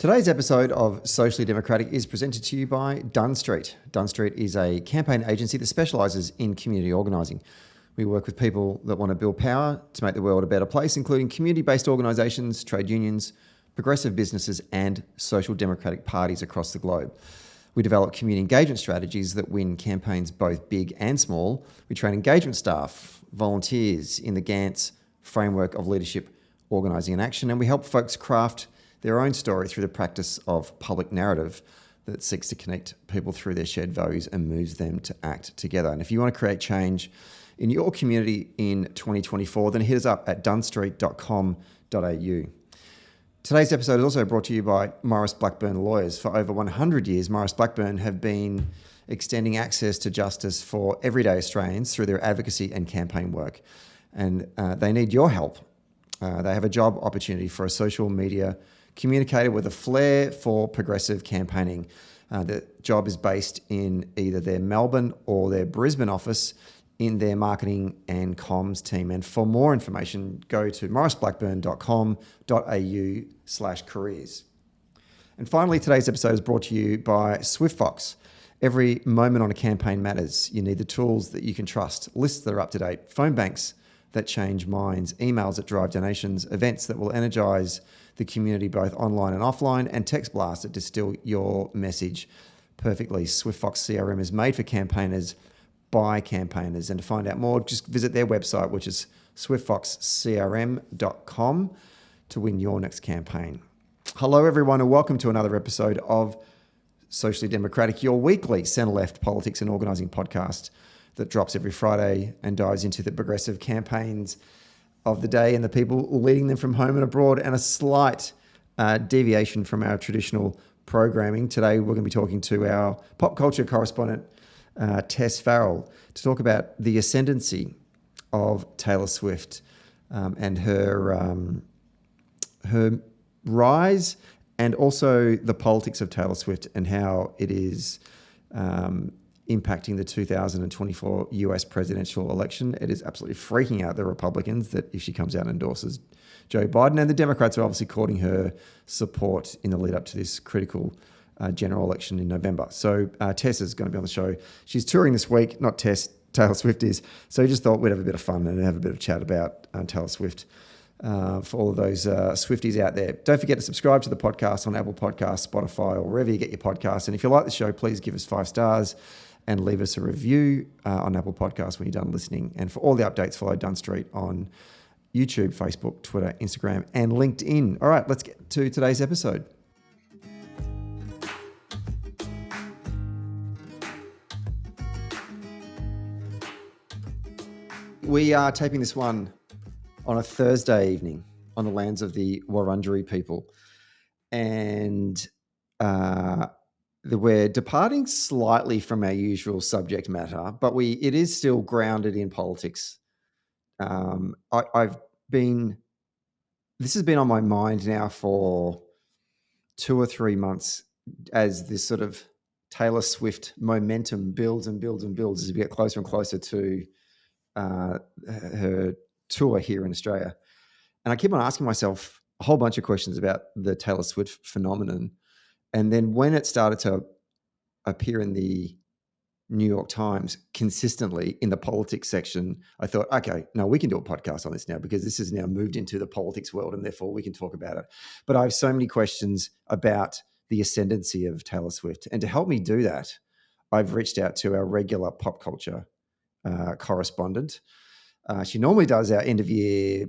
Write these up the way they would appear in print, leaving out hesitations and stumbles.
Today's episode of Socially Democratic is presented to you by Dunn Street. Dunn Street is a campaign agency that specialises in community organising. We work with people that want to build power to make the world a better place, including community-based organisations, trade unions, progressive businesses and social democratic parties across the globe. We develop community engagement strategies that win campaigns both big and small. We train engagement staff, volunteers in the Gantt framework of leadership, organising and action, and we help folks craft their own story through the practice of public narrative that seeks to connect people through their shared values and moves them to act together. And if you want to create change in your community in 2024, then hit us up at dunnstreet.com.au. Today's episode is also brought to you by Maurice Blackburn Lawyers. For over 100 years, Maurice Blackburn have been extending access to justice for everyday Australians through their advocacy and campaign work. And they need your help. They have a job opportunity for a social media communicator with a flair for progressive campaigning. The job is based in either their Melbourne or their Brisbane office in their marketing and comms team. And for more information, go to mauriceblackburn.com.au/careers. And finally, today's episode is brought to you by SwiftFox. Every moment on a campaign matters. You need the tools that you can trust, lists that are up to date, phone banks that change minds, emails that drive donations, events that will energise the community both online and offline, and text blasts that distill your message perfectly. SwiftFox CRM is made for campaigners by campaigners. And to find out more, just visit their website, which is swiftfoxcrm.com, to win your next campaign. Hello, everyone, and welcome to another episode of Socially Democratic, your weekly centre-left politics and organising podcast that drops every Friday and dives into the progressive campaigns of the day and the people leading them from home and abroad, and a slight deviation from our traditional programming. Today, we're going to be talking to our pop culture correspondent, Tess Farrell, to talk about the ascendancy of Taylor Swift and her rise, and also the politics of Taylor Swift and how it is impacting the 2024 US presidential election. It is absolutely freaking out the Republicans that if she comes out and endorses Joe Biden, and the Democrats are obviously courting her support in the lead up to this critical general election in November. So Tess is going to be on the show. She's touring this week, not Tess, Taylor Swift is. So we just thought we'd have a bit of fun and have a bit of chat about Taylor Swift for all of those Swifties out there. Don't forget to subscribe to the podcast on Apple Podcasts, Spotify, or wherever you get your podcasts. And if you like the show, please give us 5 stars and leave us a review on Apple Podcasts when you're done listening. And for all the updates, follow Dunn Street on YouTube, Facebook, Twitter, Instagram, and LinkedIn. All right, let's get to today's episode. We are taping this one on a Thursday evening on the lands of the Wurundjeri people. And we're departing slightly from our usual subject matter, but it is still grounded in politics. This has been on my mind now for 2 or 3 months as this sort of Taylor Swift momentum builds and builds and builds as we get closer and closer to her tour here in Australia. And I keep on asking myself a whole bunch of questions about the Taylor Swift phenomenon. And then when it started to appear in the New York Times consistently in the politics section, I thought, okay, no, we can do a podcast on this now because this has now moved into the politics world and therefore we can talk about it. But I have so many questions about the ascendancy of Taylor Swift. And to help me do that, I've reached out to our regular pop culture correspondent. She normally does our end of year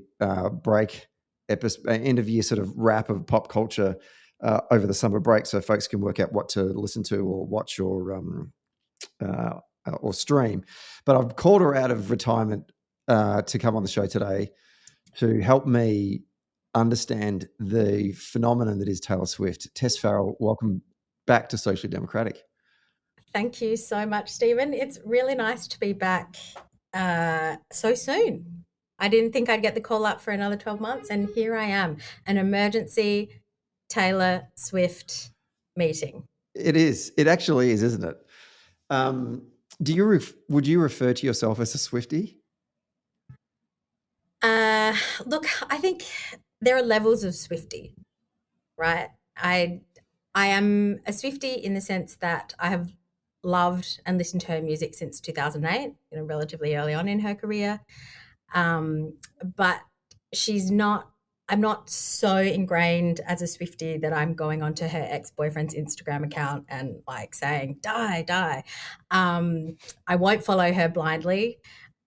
break episode, end of year sort of wrap of pop culture over the summer break, so folks can work out what to listen to or watch or stream. But I've called her out of retirement to come on the show today to help me understand the phenomenon that is Taylor Swift. Tess Farrell, welcome back to Socially Democratic. Thank you so much, Stephen. It's really nice to be back so soon. I didn't think I'd get the call up for another 12 months, and here I am, an emergency Taylor Swift meeting. It is. It actually is, isn't it? Would you refer to yourself as a Swiftie? Look, I think there are levels of Swiftie, right? I am a Swiftie in the sense that I have loved and listened to her music since 2008, relatively early on in her career. But I'm not so ingrained as a Swiftie that I'm going onto her ex-boyfriend's Instagram account and like saying, die, die. I won't follow her blindly.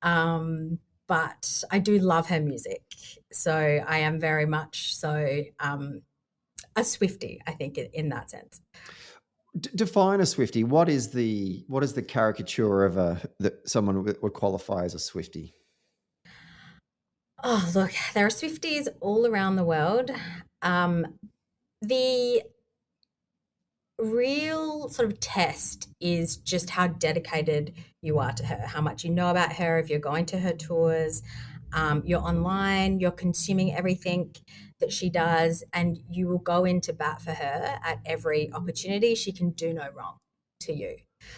But I do love her music. So I am very much so a Swiftie, I think, in that sense. Define a Swiftie. What is the caricature of that someone would qualify as a Swiftie? Oh, look, there are Swifties all around the world. The real sort of test is just how dedicated you are to her, how much you know about her, if you're going to her tours, you're online, you're consuming everything that she does, and you will go into bat for her at every opportunity. She can do no wrong to you.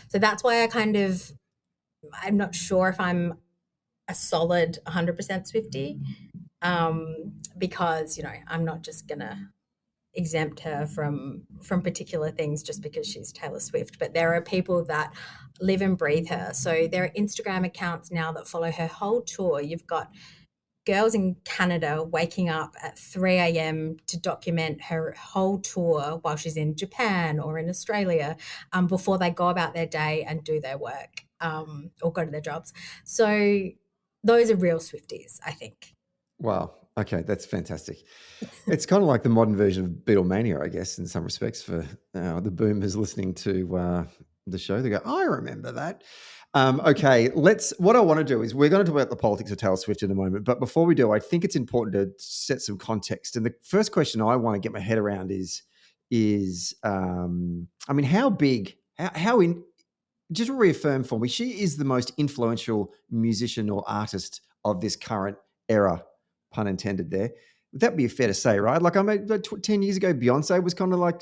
So that's why I'm not sure if I'm a solid 100% Swiftie, because, I'm not just going to exempt her from particular things just because she's Taylor Swift, but there are people that live and breathe her. So there are Instagram accounts now that follow her whole tour. You've got girls in Canada waking up at 3 a.m. to document her whole tour while she's in Japan or in Australia, before they go about their day and do their work, or go to their jobs. So those are real Swifties, I think. Wow. Okay, that's fantastic. It's kind of like the modern version of Beatlemania, I guess, in some respects, for the boomers listening to the show. They go, I remember that. Okay, what I want to do is we're going to talk about the politics of Taylor Swift in a moment. But before we do, I think it's important to set some context. And the first question I want to get my head around is how big, just reaffirm for me, she is the most influential musician or artist of this current era, pun intended there. Would that be fair to say, right? Like, 10 years ago, Beyonce was kind of like,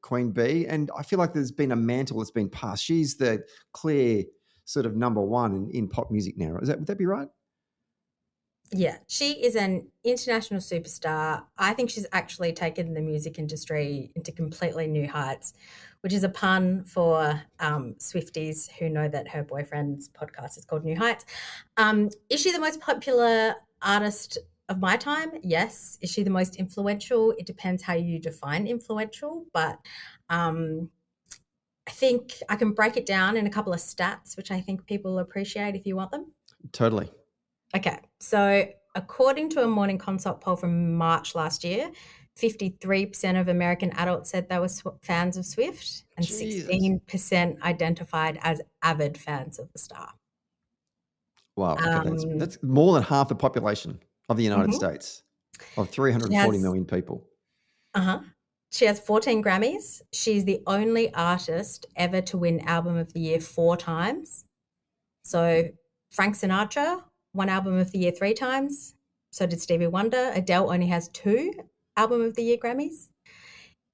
Queen Bee. And I feel like there's been a mantle that's been passed. She's the clear sort of number one in pop music now. Would that be right? Yeah, she is an international superstar. I think she's actually taken the music industry into completely new heights, which is a pun for Swifties who know that her boyfriend's podcast is called New Heights. Is she the most popular artist of my time? Yes. Is she the most influential? It depends how you define influential, but I think I can break it down in a couple of stats, which I think people appreciate if you want them. Totally. Okay, so according to a Morning Consult poll from March last year, 53% of American adults said they were fans of Swift, and Jesus. 16% identified as avid fans of the star. Wow, okay, that's more than half the population of the United States, of 340 million people. She has 14 Grammys. She's the only artist ever to win Album of the Year 4 times. So Frank Sinatra won Album of the Year 3 times. So did Stevie Wonder. Adele only has 2 Album of the Year Grammys.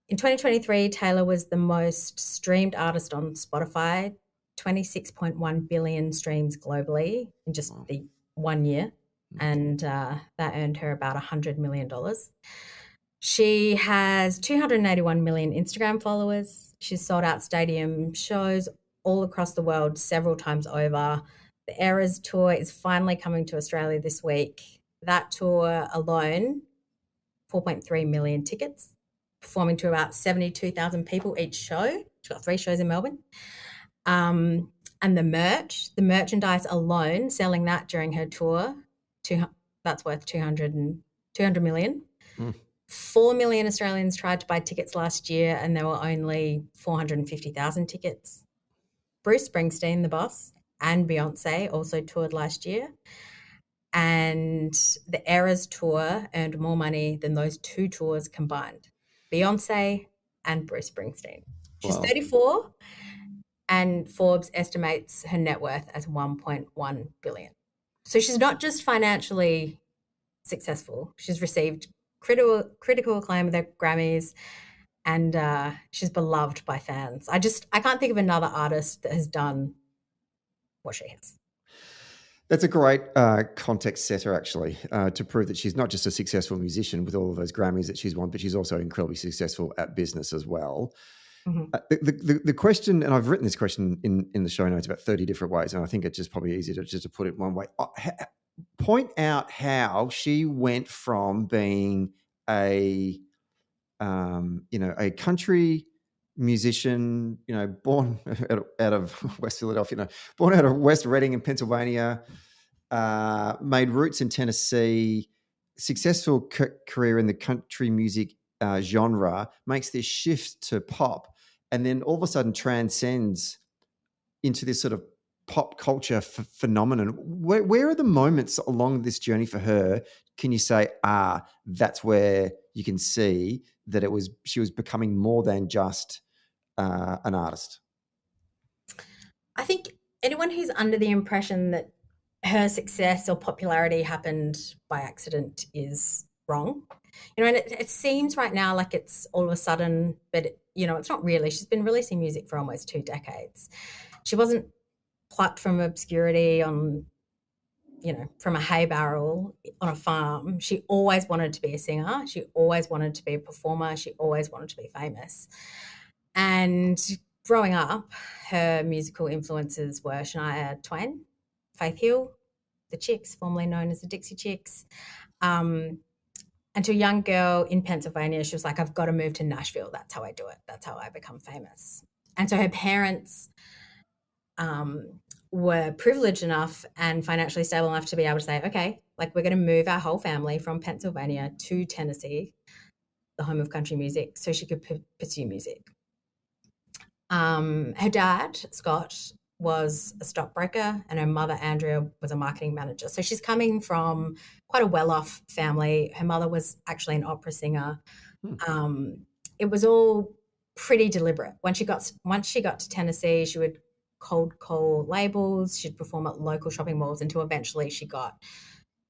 In 2023, Taylor was the most streamed artist on Spotify, 26.1 billion streams globally in just the 1 year. And that earned her about $100 million. She has 281 million Instagram followers. She's sold out stadium shows all across the world several times over. The Eras tour is finally coming to Australia this week. That tour alone, 4.3 million tickets, performing to about 72,000 people each show. She's got 3 shows in Melbourne. And the merchandise alone, selling that during her tour, that's worth 200 million. 4 million Australians tried to buy tickets last year, and there were only 450,000 tickets. Bruce Springsteen, the boss, and Beyonce also toured last year. And the Eras tour earned more money than those 2 tours combined. Beyonce and Bruce Springsteen. She's 34, and Forbes estimates her net worth as 1.1 billion. So she's not just financially successful. She's received critical acclaim with her Grammys, and she's beloved by fans. I can't think of another artist that has done what she has. That's a great context setter, actually, to prove that she's not just a successful musician with all of those Grammys that she's won, but she's also incredibly successful at business as well. Mhm. The question, and I've written this question in the show notes about 30 different ways, and I think it's just probably easier to just to put it one way. Point out how she went from being a a country musician, born out of West Philadelphia, born out of West Reading in Pennsylvania, made roots in Tennessee, successful career in the country music genre, makes this shift to pop, and then all of a sudden transcends into this sort of pop culture phenomenon. Where are the moments along this journey for her? Can you say, that's where you can see that she was becoming more than just an artist? I think anyone who's under the impression that her success or popularity happened by accident is wrong. And it seems right now like it's all of a sudden, but it's not really. She's been releasing music for almost 2 decades. She wasn't plucked from obscurity from a hay barrel on a farm. She always wanted to be a singer. She always wanted to be a performer. She always wanted to be famous. And growing up, her musical influences were Shania Twain, Faith Hill, the Chicks, formerly known as the Dixie Chicks. And to a young girl in Pennsylvania, she was like, I've got to move to Nashville. That's how I do it. That's how I become famous. And so her parents were privileged enough and financially stable enough to be able to say, okay, like we're going to move our whole family from Pennsylvania to Tennessee, the home of country music, so she could pursue music. Her dad, Scott, was a stockbroker and her mother, Andrea, was a marketing manager. So she's coming from quite a well-off family. Her mother was actually an opera singer. It was all pretty deliberate. Once she got to Tennessee, she would cold call labels. She'd perform at local shopping malls until eventually she got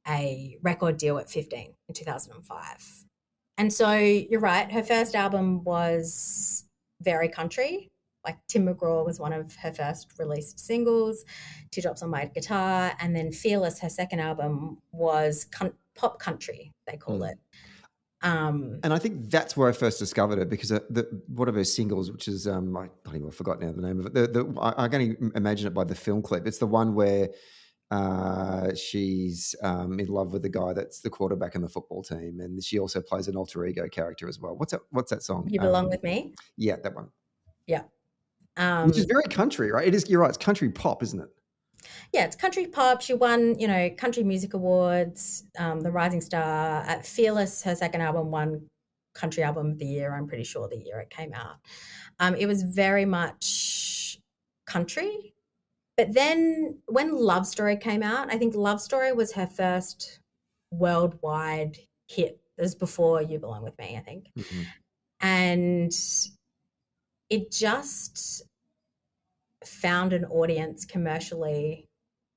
a record deal at 15 in 2005. And so you're right, her first album was very country. Like Tim McGraw was one of her first released singles, Teardrops on My Guitar, and then Fearless, her second album, was pop country, they call it. And I think that's where I first discovered her, because one of her singles, which is I can't even forgot now the name of it. I can only imagine it by the film clip. It's the one where she's in love with the guy that's the quarterback in the football team, and she also plays an alter ego character as well. What's that song? You Belong With Me? Yeah, that one. Yeah. Which is very country, right? It is. You're right. It's country pop, isn't it? Yeah, it's country pop. She won, country music awards, the Rising Star. At Fearless, her second album, won Country Album of the Year, I'm pretty sure, the year it came out. It was very much country. But then when Love Story came out, I think Love Story was her first worldwide hit. It was before You Belong With Me, I think. Mm-hmm. And it just found an audience commercially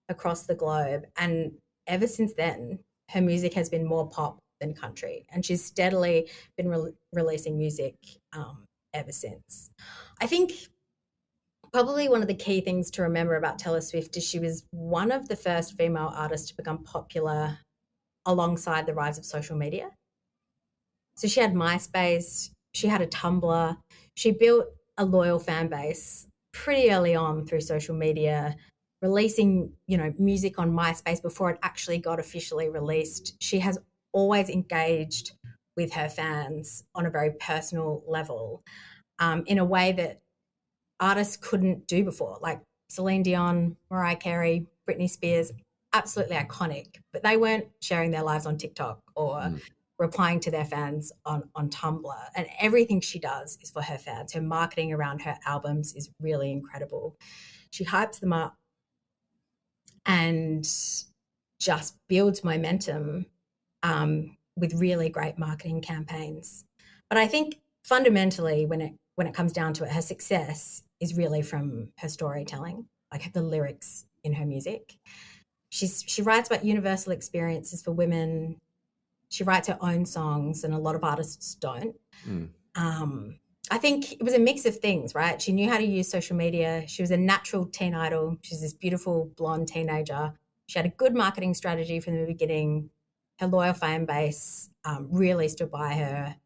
across the globe. And ever since then, her music has been more pop than country. And she's steadily been releasing music ever since. I think probably one of the key things to remember about Taylor Swift is she was one of the first female artists to become popular alongside the rise of social media. So she had MySpace, she had a Tumblr, she built a loyal fan base pretty early on through social media, releasing, music on MySpace before it actually got officially released. She has always engaged with her fans on a very personal level, in a way that artists couldn't do before, like Celine Dion, Mariah Carey, Britney Spears, absolutely iconic, but they weren't sharing their lives on TikTok or replying to their fans on Tumblr. And everything she does is for her fans. Her marketing around her albums is really incredible. She hypes them up and just builds momentum with really great marketing campaigns. But I think fundamentally, when it comes down to it, her success is really from her storytelling, like the lyrics in her music. She writes about universal experiences for women. She writes her own songs, and a lot of artists don't. I think it was a mix of things, right? She knew how to use social media. She was a natural teen idol. She's this beautiful blonde teenager She had a good marketing strategy from the beginning. Her loyal fan base really stood by her,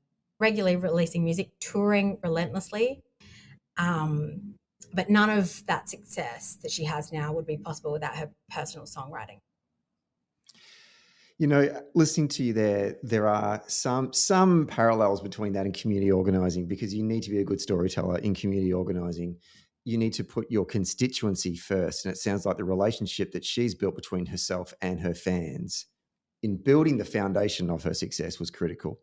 regularly releasing music, touring relentlessly. But none of that success that she has now would be possible without her personal songwriting. You know, listening to you there are some parallels between that and community organising, because you need to be a good storyteller in community organising. You need to put your constituency first. And it sounds like the relationship that she's built between herself and her fans in building the foundation of her success was critical.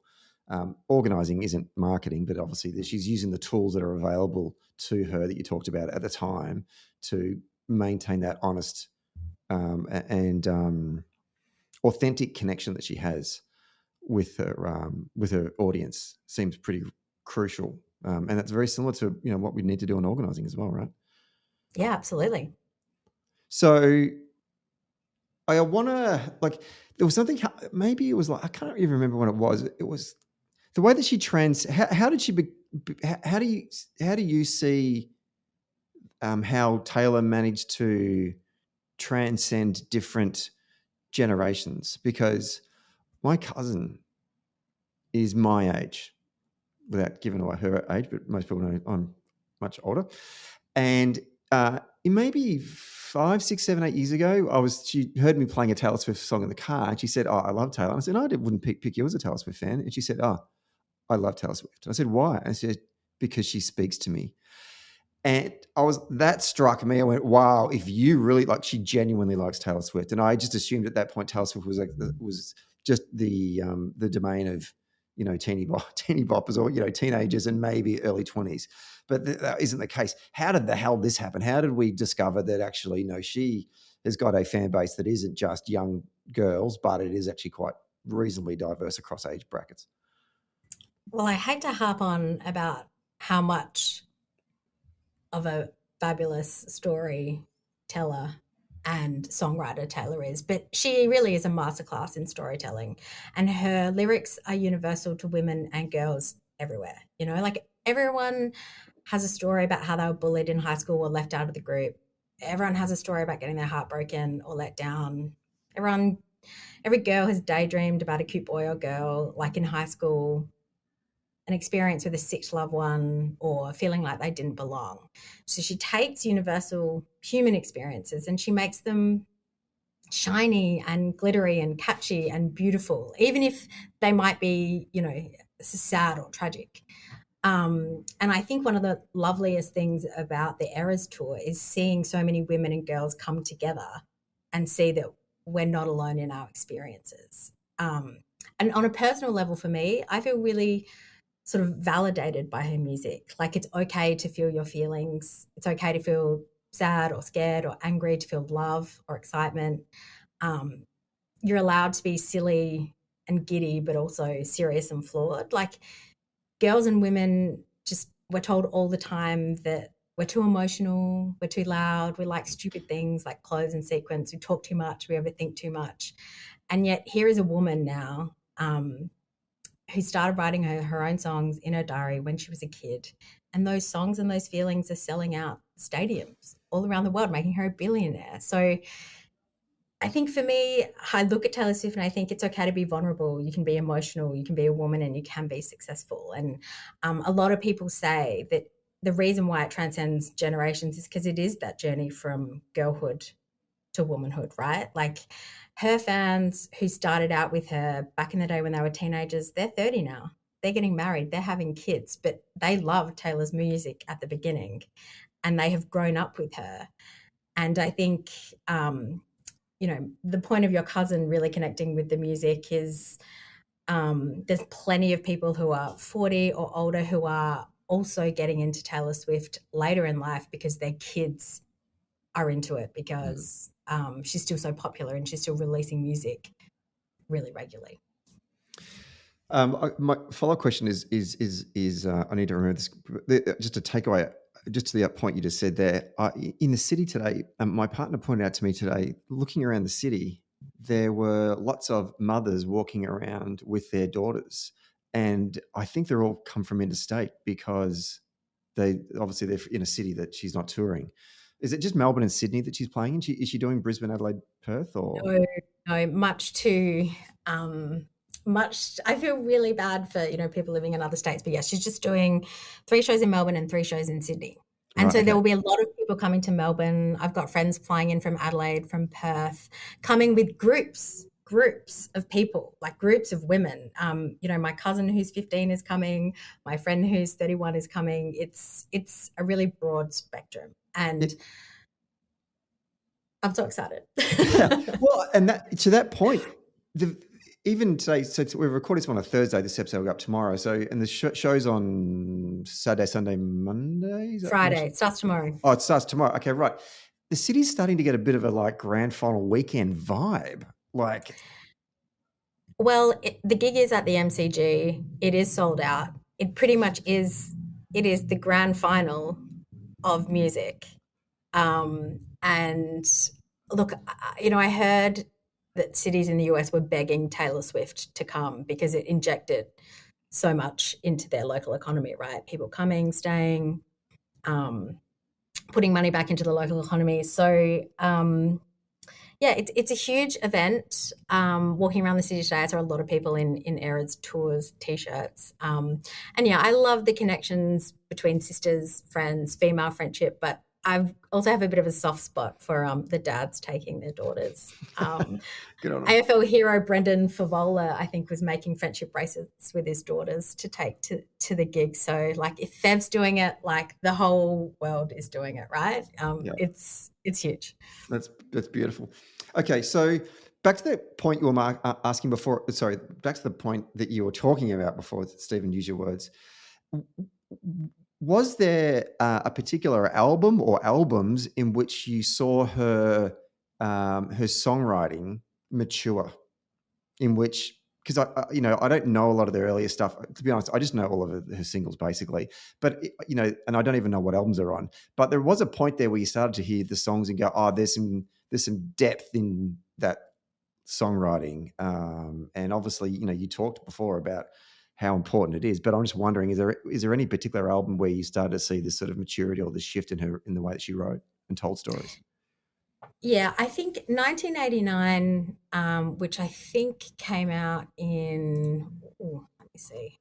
Organising isn't marketing, but obviously she's using the tools that are available to her that you talked about at the time to maintain that honest and authentic connection that she has with her audience. Seems pretty crucial, and that's very similar to what we need to do in organising as well, right? Yeah, absolutely. So I want to there was something, maybe it was I can't even remember when it was. It was the way that she how did she how do you see how Taylor managed to transcend different generations? Because my cousin is my age, without giving away her age, but most people know I'm much older. And maybe 5, 6, 7, 8 years ago, she heard me playing a Taylor Swift song in the car, and she said, "Oh, I love Taylor." And I said, "No, I wouldn't pick you as a Taylor Swift fan." And she said, "Oh, I love Taylor Swift." And I said, "Why?" And I said, "Because she speaks to me." And that struck me. I went, wow, if you really she genuinely likes Taylor Swift. And I just assumed at that point Taylor Swift was just the domain of, teeny boppers or, teenagers and maybe early 20s. But that isn't the case. How did the hell this happen? How did we discover that actually, she has got a fan base that isn't just young girls, but it is actually quite reasonably diverse across age brackets? Well, I hate to harp on about how much of a fabulous storyteller and songwriter Taylor is, but she really is a masterclass in storytelling, and her lyrics are universal to women and girls everywhere. Everyone has a story about how they were bullied in high school or left out of the group. Everyone has a story about getting their heart broken or let down. Every girl has daydreamed about a cute boy or girl, like in high school, an experience with a sick loved one, or feeling like they didn't belong. So she takes universal human experiences and she makes them shiny and glittery and catchy and beautiful, even if they might be, sad or tragic. And I think one of the loveliest things about the Eras tour is seeing so many women and girls come together and see that we're not alone in our experiences. And on a personal level for me, I feel really sort of validated by her music. Like, it's okay to feel your feelings. It's okay to feel sad or scared or angry, to feel love or excitement. You're allowed to be silly and giddy, but also serious and flawed. Like, girls and women we're told all the time that we're too emotional, we're too loud, we like stupid things like clothes and sequins, we talk too much, we overthink too much. And yet here is a woman now who started writing her own songs in her diary when she was a kid. And those songs and those feelings are selling out stadiums all around the world, making her a billionaire. So I think for me, I look at Taylor Swift and I think it's okay to be vulnerable. You can be emotional, you can be a woman, and you can be successful. And a lot of people say that the reason why it transcends generations is because it is that journey from girlhood to womanhood, right? Like, her fans who started out with her back in the day when they were teenagers, they're 30 now. They're getting married, they're having kids, but they loved Taylor's music at the beginning and they have grown up with her. And I think, the point of your cousin really connecting with the music is there's plenty of people who are 40 or older who are also getting into Taylor Swift later in life because their kids are into it, because she's still so popular and she's still releasing music really regularly. My follow-up question is I need to remember this, just a takeaway, just to the point you just said there. In the city today, my partner pointed out to me today, looking around the city, there were lots of mothers walking around with their daughters, and I think they're all come from interstate because they're in a city that she's not touring. Is it just Melbourne and Sydney that she's playing in? Is she doing Brisbane, Adelaide, Perth, or? No, much too much. I feel really bad for, people living in other states, but yes, she's just doing 3 shows in Melbourne and 3 shows in Sydney. And Right, so there okay. will be a lot of people coming to Melbourne. I've got friends flying in from Adelaide, from Perth, coming with groups of people, like groups of women. My cousin who's 15 is coming. My friend who's 31 is coming. It's a really broad spectrum. And I'm so excited. Yeah. Well, and to that point, even today, so we're recording this on a Thursday. This episode will go up tomorrow. So, and the show's on Saturday, Sunday, Monday. Friday. It starts tomorrow. Oh, it starts tomorrow. Okay, right. The city's starting to get a bit of a grand final weekend vibe. Well, the gig is at the MCG. It is sold out. It pretty much is. It is the grand final of music. And look, I heard that cities in the US were begging Taylor Swift to come because it injected so much into their local economy, right? People coming, staying, putting money back into the local economy. So, it's a huge event. Walking around the city today, I saw a lot of people in Eras Tours T-shirts. I love the connections between sisters, friends, female friendship, but I also have a bit of a soft spot for the dads taking their daughters. Good on 'em. AFL hero Brendan Favola, I think, was making friendship bracelets with his daughters to take to the gig. So, if Fev's doing it, the whole world is doing it, right? It's huge. That's beautiful. Okay, so back to the point you were asking before. Sorry, back to the point that you were talking about before. Stephen, use your words. Was there a particular album or albums in which you saw her songwriting mature? In which, because I don't know a lot of their earlier stuff. To be honest, I just know all of her singles basically. But and I don't even know what albums are on. But there was a point there where you started to hear the songs and go, "Oh, there's some depth in that songwriting." And obviously, you talked before about how important it is. But I'm just wondering, is there any particular album where you started to see this sort of maturity or this shift in the way that she wrote and told stories? Yeah, I think 1989, which I think came out in, let me see,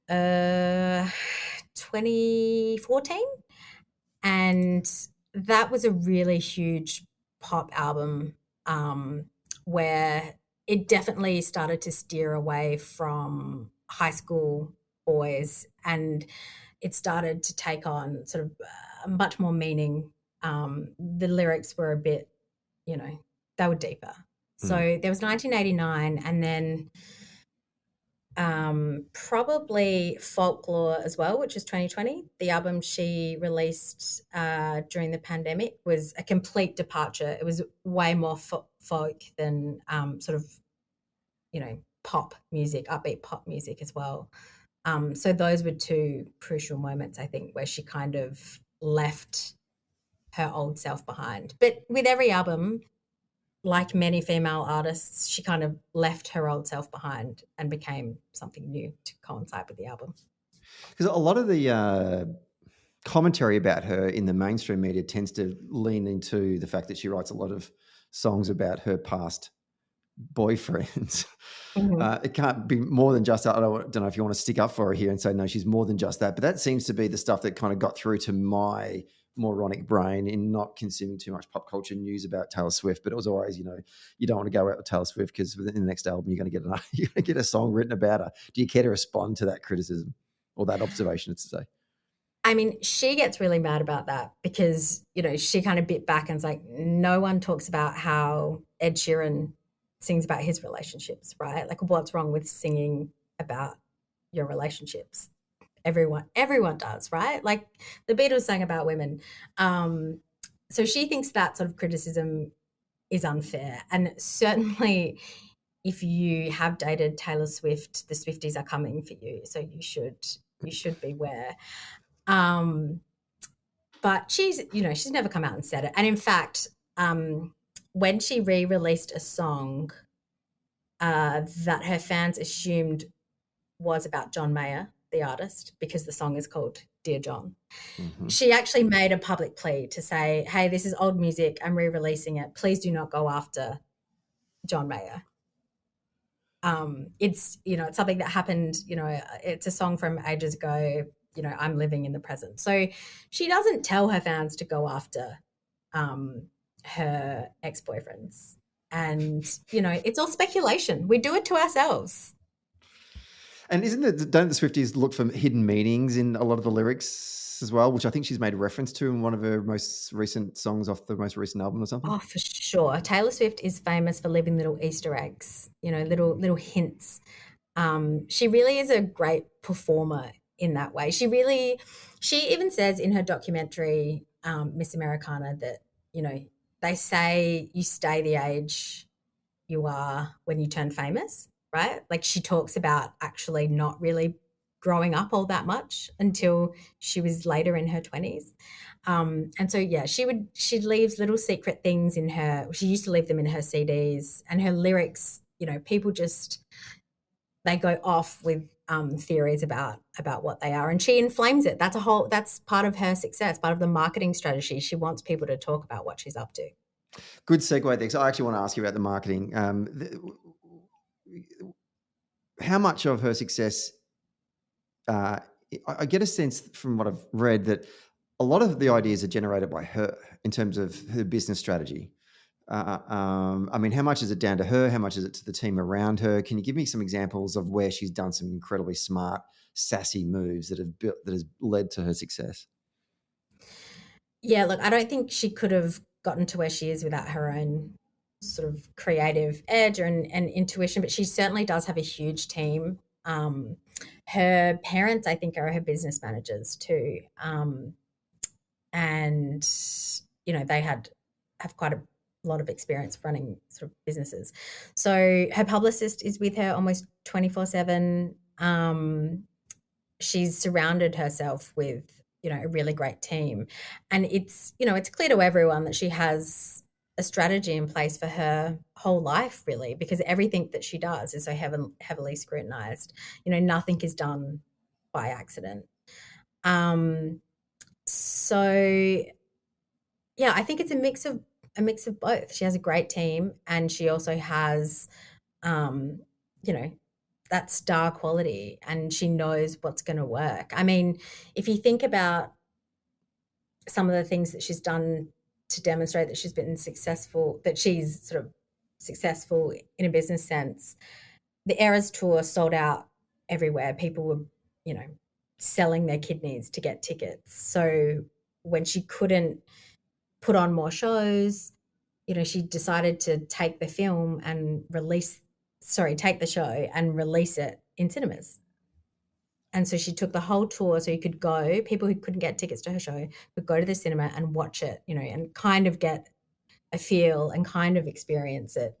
2014. And that was a really huge pop album where it definitely started to steer away from high school boys, and it started to take on sort of much more meaning. The lyrics were a bit, they were deeper. So there was 1989, and then probably Folklore as well, which is 2020. The album she released during the pandemic was a complete departure. It was way more folk than sort of, pop music, upbeat pop music as well. So those were 2 crucial moments, I think, where she kind of left her old self behind. But with every album, like many female artists, she kind of left her old self behind and became something new to coincide with the album. Because a lot of the commentary about her in the mainstream media tends to lean into the fact that she writes a lot of songs about her past boyfriends. Mm-hmm. It can't be more than just that. I don't know if you want to stick up for her here and say, no, she's more than just that. But that seems to be the stuff that kind of got through to my moronic brain in not consuming too much pop culture news about Taylor Swift. But it was always, you don't want to go out with Taylor Swift because within the next album, you're going to get a song written about her. Do you care to respond to that criticism or that observation, to say? I mean, she gets really mad about that because, she kind of bit back and is like, no one talks about how Ed Sheeran sings about his relationships, right? Like, what's wrong with singing about your relationships? Everyone does, right? Like the Beatles sang about women. So she thinks that sort of criticism is unfair. And certainly if you have dated Taylor Swift, the Swifties are coming for you. So you should beware. But she's never come out and said it. And in fact, when she re-released a song that her fans assumed was about John Mayer, the artist, because the song is called Dear John. Mm-hmm. She actually made a public plea to say, hey, this is old music. I'm re-releasing it. Please do not go after John Mayer. It's, it's something that happened, it's a song from ages ago, I'm living in the present. So she doesn't tell her fans to go after her ex-boyfriends. And, it's all speculation. We do it to ourselves. And don't the Swifties look for hidden meanings in a lot of the lyrics as well, which I think she's made reference to in one of her most recent songs off the most recent album or something? Oh, for sure. Taylor Swift is famous for leaving little Easter eggs, little hints. She really is a great performer in that way. She even says in her documentary, Miss Americana, that, they say you stay the age you are when you turn famous, right? Like she talks about actually not really growing up all that much until she was later in her 20s. And so, yeah, she leaves little secret things she used to leave them in her CDs, and her lyrics, people they go off with theories about what they are, and she inflames it. That's part of her success, part of the marketing strategy. She wants people to talk about what she's up to. Good segue there. So I actually want to ask you about the marketing. How much of her success, I get a sense from what I've read that a lot of the ideas are generated by her in terms of her business strategy. I mean, how much is it down to her? How much is it to the team around her? Can you give me some examples of where she's done some incredibly smart, sassy moves that has led to her success? Yeah, look, I don't think she could have gotten to where she is without her own sort of creative edge and intuition, but she certainly does have a huge team. Her parents, I think, are her business managers too. And, they have quite a lot of experience running sort of businesses. So her publicist is with her almost 24/7. She's surrounded herself with, a really great team. And it's clear to everyone that she has a strategy in place for her whole life, really, because everything that she does is so heavily scrutinized. Nothing is done by accident. So yeah, I think it's a mix of both. She has a great team, and she also has, that star quality, and she knows what's going to work. I mean, if you think about some of the things that she's done to demonstrate that she's been successful, that she's sort of successful in a business sense, the Eras tour sold out everywhere. People were, selling their kidneys to get tickets. So when she couldn't put on more shows, she decided to take the show and release it in cinemas. And so she took the whole tour, so you could go, people who couldn't get tickets to her show could go to the cinema and watch it, and kind of get a feel and kind of experience it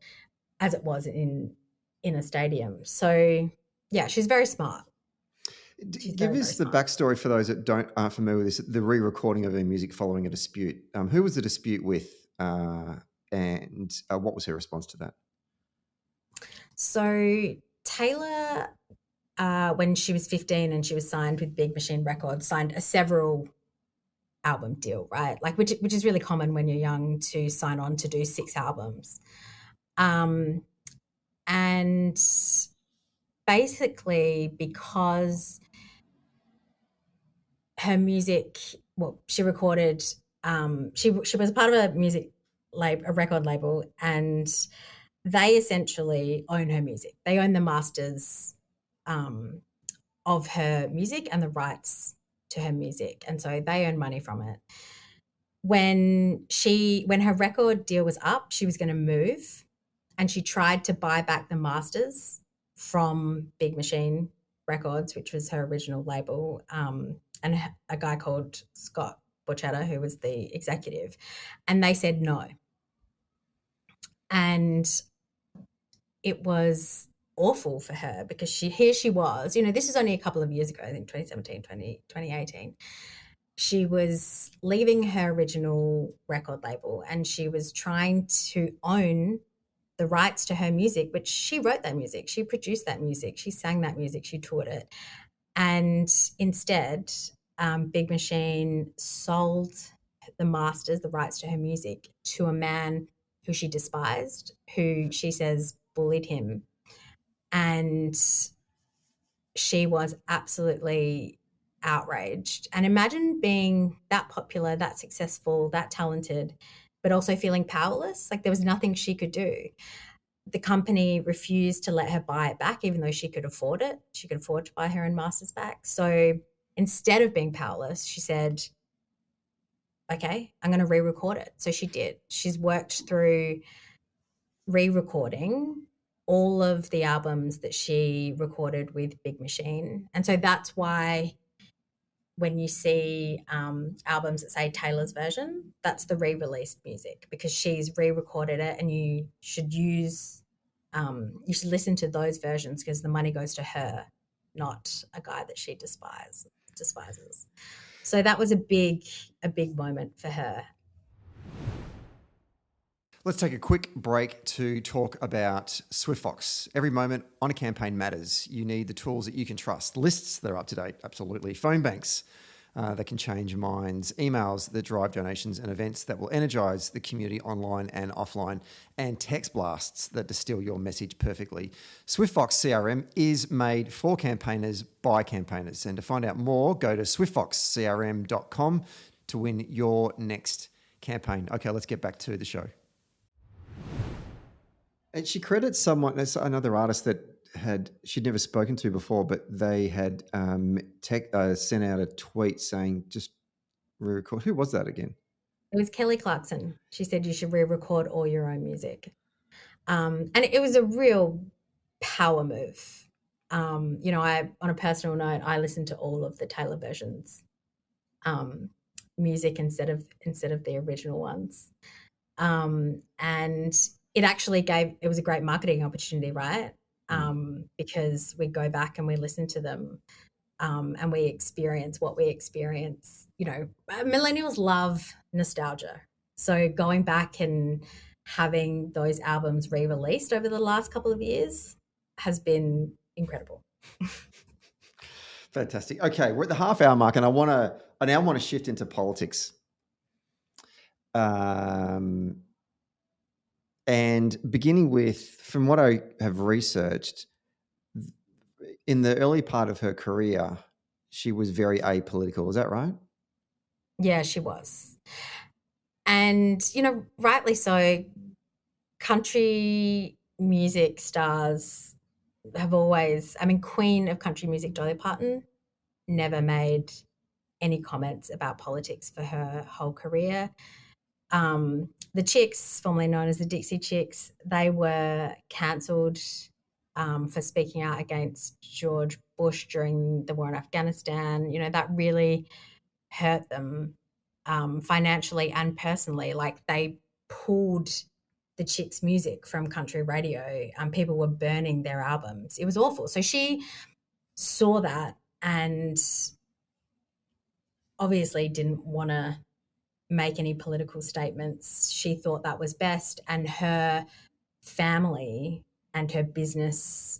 as it was in a stadium. So yeah, she's very smart. Give us the backstory for those that aren't familiar with this, the re-recording of her music following a dispute. Who was the dispute with, and what was her response to that? So Taylor, when she was 15 and she was signed with Big Machine Records, signed a several album deal, right? Like which is really common when you're young to sign on to do 6 albums. And basically because her music, she recorded, she was part of a record label, and they essentially own her music. They own the masters of her music and the rights to her music, and so they earn money from it. When her record deal was up, she was going to move, and she tried to buy back the masters from Big Machine Records, which was her original label, and a guy called Scott Borchetta, who was the executive, and they said no. And it was awful for her because here she was, this is only a couple of years ago, I think 2017, 2018. She was leaving her original record label, and she was trying to own the rights to her music, which she wrote that music, she produced that music, she sang that music, she toured it. And instead, Big Machine sold the masters, the rights to her music, to a man who she despised, who she says bullied him. And she was absolutely outraged. And imagine being that popular, that successful, that talented, but also feeling powerless. Like there was nothing she could do. The company refused to let her buy it back, even though she could afford it. She could afford to buy her own masters back. So instead of being powerless, she said, okay, I'm going to re-record it. So she did. She's worked through re-recording all of the albums that she recorded with Big Machine. And so that's why when you see albums that say Taylor's version, that's the re-released music, because she's re-recorded it, and you should listen to those versions because the money goes to her, not a guy that she despises. So that was a big moment for her. Let's take a quick break to talk about SwiftFox. Every moment on a campaign matters. You need the tools that you can trust. Lists that are up to date, absolutely. Phone banks that can change minds. Emails that drive donations, and events that will energize the community online and offline. And text blasts that distill your message perfectly. SwiftFox CRM is made for campaigners by campaigners. And to find out more, go to swiftfoxcrm.com to win your next campaign. Okay, let's get back to the show. And she credits someone, another artist that she'd never spoken to before, but they had sent out a tweet saying, just re-record. Who was that again? It was Kelly Clarkson. She said you should re-record all your own music. And it was a real power move. On a personal note, I listened to all of the Taylor versions music instead of the original ones. And it actually it was a great marketing opportunity, right? Because we go back and we listen to them and we experience what we experience. Millennials love nostalgia. So going back and having those albums re-released over the last couple of years has been incredible. Fantastic. Okay, we're at the half-hour mark, and I now want to shift into politics. And beginning with, from what I have researched, in the early part of her career, she was very apolitical. Is that right? Yeah, she was. And, rightly so. Country music stars have always, Queen of country music, Dolly Parton, never made any comments about politics for her whole career. The Chicks, formerly known as the Dixie Chicks, they were cancelled for speaking out against George Bush during the war in Afghanistan. That really hurt them financially and personally. Like, they pulled the Chicks' music from country radio. People were burning their albums. It was awful. So she saw that and obviously didn't want to make any political statements. She thought that was best, and her family and her business,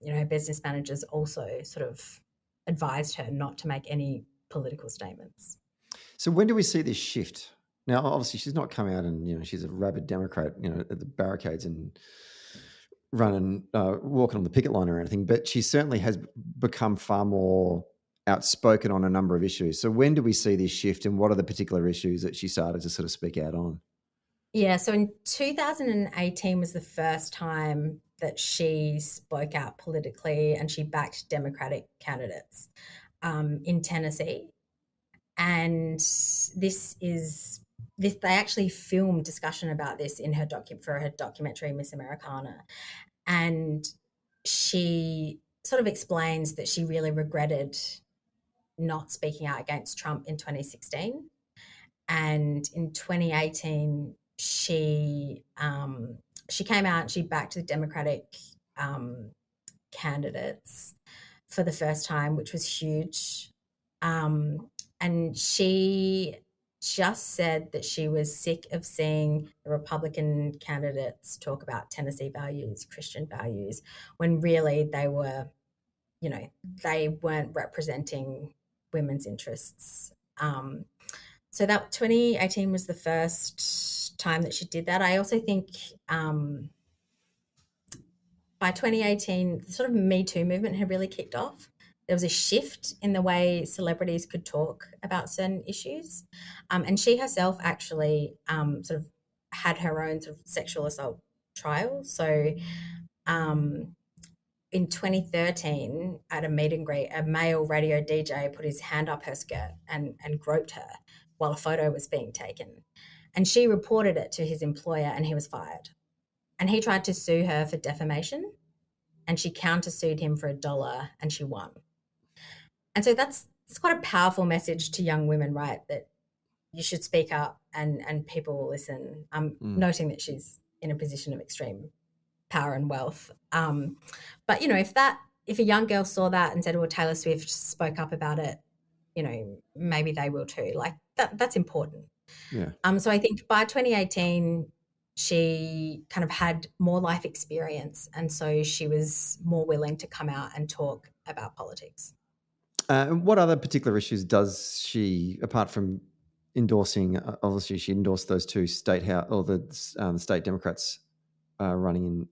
her business managers also sort of advised her not to make any political statements. So when do we see this shift? Now, obviously, she's not come out and, she's a rabid Democrat, at the barricades and running, walking on the picket line or anything, but she certainly has become far more outspoken on a number of issues. So when do we see this shift, and what are the particular issues that she started to sort of speak out on? Yeah, so in 2018 was the first time that she spoke out politically, and she backed Democratic candidates in Tennessee. And they actually filmed discussion about this in her for her documentary Miss Americana. And she sort of explains that she really regretted not speaking out against Trump in 2016. And in 2018, she came out and she backed the Democratic candidates for the first time, which was huge. And she just said that she was sick of seeing the Republican candidates talk about Tennessee values, Christian values, when really they were, they weren't representing women's interests. So that 2018 was the first time that she did that. I also think by 2018, the sort of Me Too movement had really kicked off. There was a shift in the way celebrities could talk about certain issues. And she herself actually sort of had her own sort of sexual assault trial. So in 2013, at a meet and greet, a male radio DJ put his hand up her skirt and groped her while a photo was being taken. And she reported it to his employer and he was fired. And he tried to sue her for defamation and she countersued him for $1 and she won. And so it's quite a powerful message to young women, right? That you should speak up and people will listen. Noting that she's in a position of extreme power and wealth. But, you know, if a young girl saw that and said, well, Taylor Swift spoke up about it, you know, maybe they will too. Like that's important. Yeah. So I think by 2018, she kind of had more life experience. And so she was more willing to come out and talk about politics. What other particular issues does she, apart from endorsing, obviously she endorsed those two the state Democrats running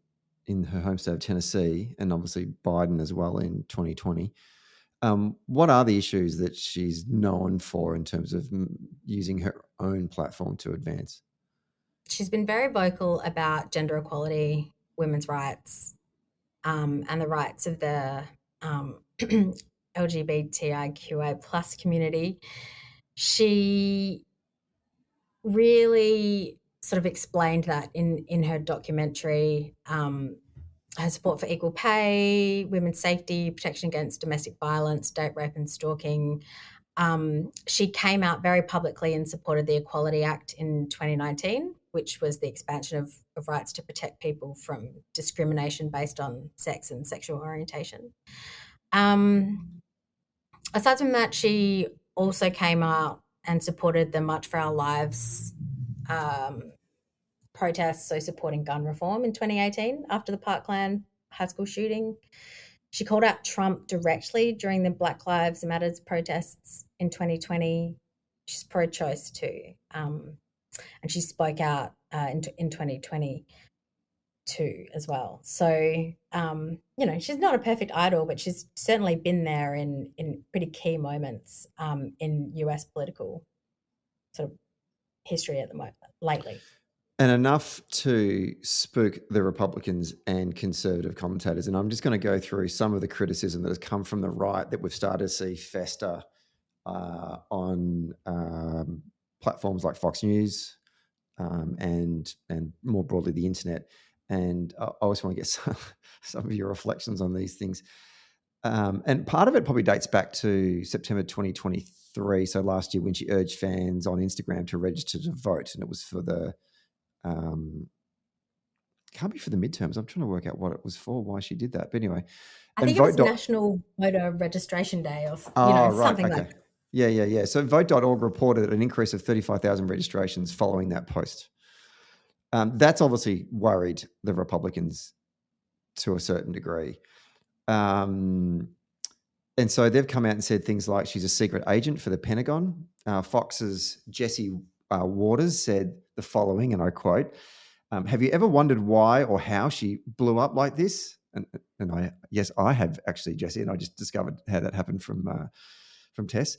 in her home state of Tennessee, and obviously Biden as well in 2020. What are the issues that she's known for in terms of using her own platform to advance? She's been very vocal about gender equality, women's rights, and the rights of the LGBTIQA plus community. She really sort of explained that in her documentary, her support for equal pay, women's safety, protection against domestic violence, date rape and stalking. She came out very publicly and supported the Equality Act in 2019, which was the expansion of rights to protect people from discrimination based on sex and sexual orientation. Aside from that, she also came out and supported the March for Our Lives protests, so supporting gun reform in 2018 after the Parkland high school shooting. She called out Trump directly during the Black Lives Matter protests in 2020. She's pro-choice too. And she spoke out in 2020 too as well. So, you know, she's not a perfect idol, but she's certainly been there in pretty key moments in US political sort of history at the moment lately. And enough to spook the Republicans and conservative commentators. And I'm just going to go through some of the criticism that has come from the right that we've started to see fester on platforms like Fox News and more broadly the internet. And I always want to get some of your reflections on these things. And part of it probably dates back to September 2023, so last year, when she urged fans on Instagram to register to vote. And it was for the can't be for the midterms. I'm trying to work out what it was for, why she did that. But anyway, I think it was National Voter Registration Day or something like that. Yeah. So vote.org reported an increase of 35,000 registrations following that post. That's obviously worried the Republicans to a certain degree. And so they've come out and said things like she's a secret agent for the Pentagon. Fox's Jesse Waters said the following, and I quote, have you ever wondered why or how she blew up like this? And I have actually, Jesse, and I just discovered how that happened from Tess.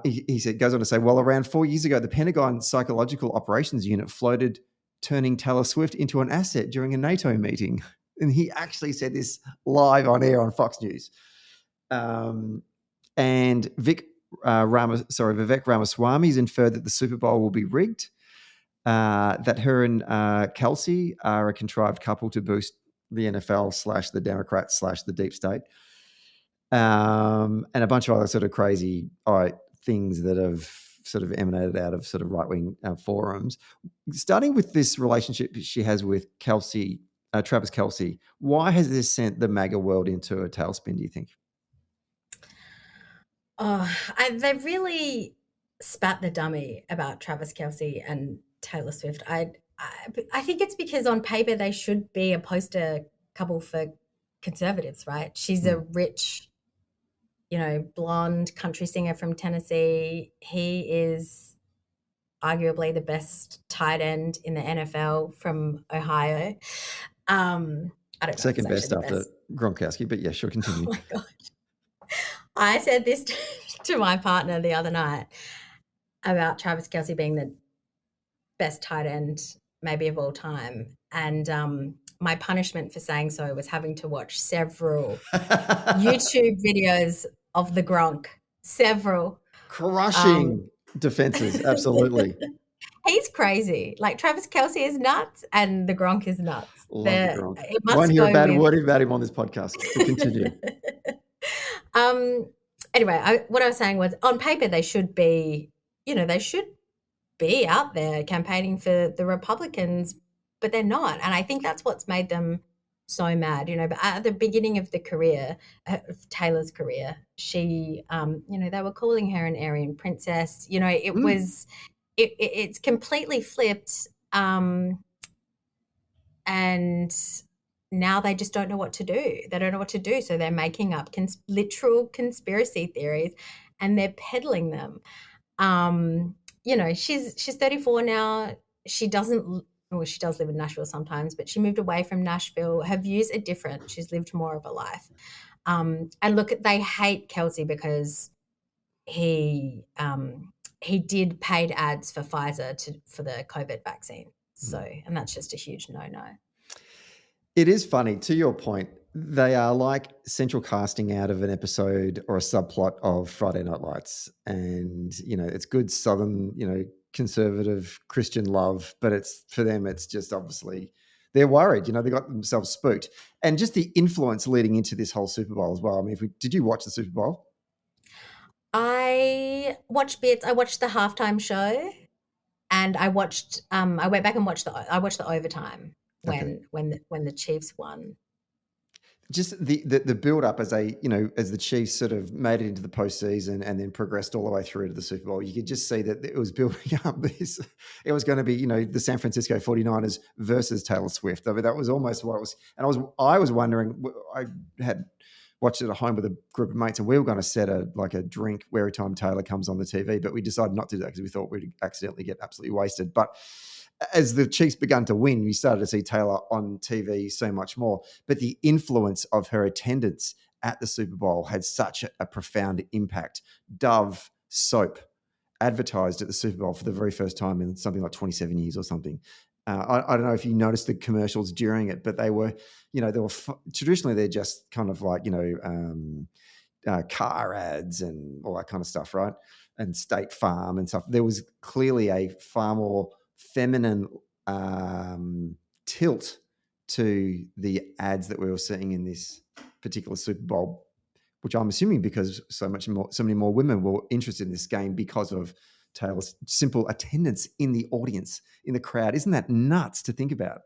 He goes on to say, well, around 4 years ago, the Pentagon Psychological Operations Unit floated turning Taylor Swift into an asset during a NATO meeting. And he actually said this live on air on Fox News. And Vivek Ramaswamy has inferred that the Super Bowl will be rigged, that her and Kelsey are a contrived couple to boost the NFL / the Democrats / the deep state, and a bunch of other sort of crazy things that have sort of emanated out of sort of right-wing forums. Starting with this relationship she has with Travis Kelce, why has this sent the MAGA world into a tailspin, do you think? They really spat the dummy about Travis Kelce and Taylor Swift. I think it's because on paper they should be a poster couple for conservatives, right? She's a rich blonde country singer from Tennessee. He is arguably the best tight end in the NFL from Ohio. I don't know if it's Second actually best the after best. Gronkowski, but yeah, sure, Oh continue. my God. I said this to my partner the other night about Travis Kelce being the best tight end maybe of all time. And my punishment for saying so was having to watch several YouTube videos of the Gronk. Several. Crushing defenses, absolutely. He's crazy. Like Travis Kelce is nuts and the Gronk is nuts. Love the Gronk. It Won't must hear a go bad with. word about him on this podcast. But continue. Anyway, what I was saying was on paper they should be, they should be out there campaigning for the Republicans, but they're not. And I think that's what's made them so mad, but at the beginning of the career, of Taylor's career, she, they were calling her an Aryan princess. It's completely flipped. And now they just don't know what to do. They don't know what to do. So they're making up literal conspiracy theories and they're peddling them. She's 34 now. She does live in Nashville sometimes, but she moved away from Nashville. Her views are different. She's lived more of a life. And look, they hate Kelce because he did paid ads for Pfizer for the COVID vaccine. So, and that's just a huge no-no. It is funny, to your point, they are like central casting out of an episode or a subplot of Friday Night Lights. And, it's good Southern, conservative Christian love, but for them, it's just obviously they're worried, they got themselves spooked. And just the influence leading into this whole Super Bowl as well. I mean, did you watch the Super Bowl? I watched bits. I watched the halftime show and I watched, I went back and watched the overtime. When the Chiefs won. Just the build up as the Chiefs sort of made it into the postseason and then progressed all the way through to the Super Bowl, you could just see that it was building up this. It was going to be, the San Francisco 49ers versus Taylor Swift. I mean, that was almost what it was. And I was wondering, I had watched it at home with a group of mates and we were going to set a drink every time Taylor comes on the TV, but we decided not to do that because we thought we'd accidentally get absolutely wasted. But as the Chiefs began to win, you started to see Taylor on TV so much more. But the influence of her attendance at the Super Bowl had such a profound impact. Dove soap advertised at the Super Bowl for the very first time in something like 27 years or something. I don't know if you noticed the commercials during it, but they were, traditionally they're just kind of like, car ads and all that kind of stuff, right? And State Farm and stuff. There was clearly a far more feminine tilt to the ads that we were seeing in this particular Super Bowl, which I'm assuming because so many more women were interested in this game because of Taylor's simple attendance in the audience, in the crowd. Isn't that nuts to think about?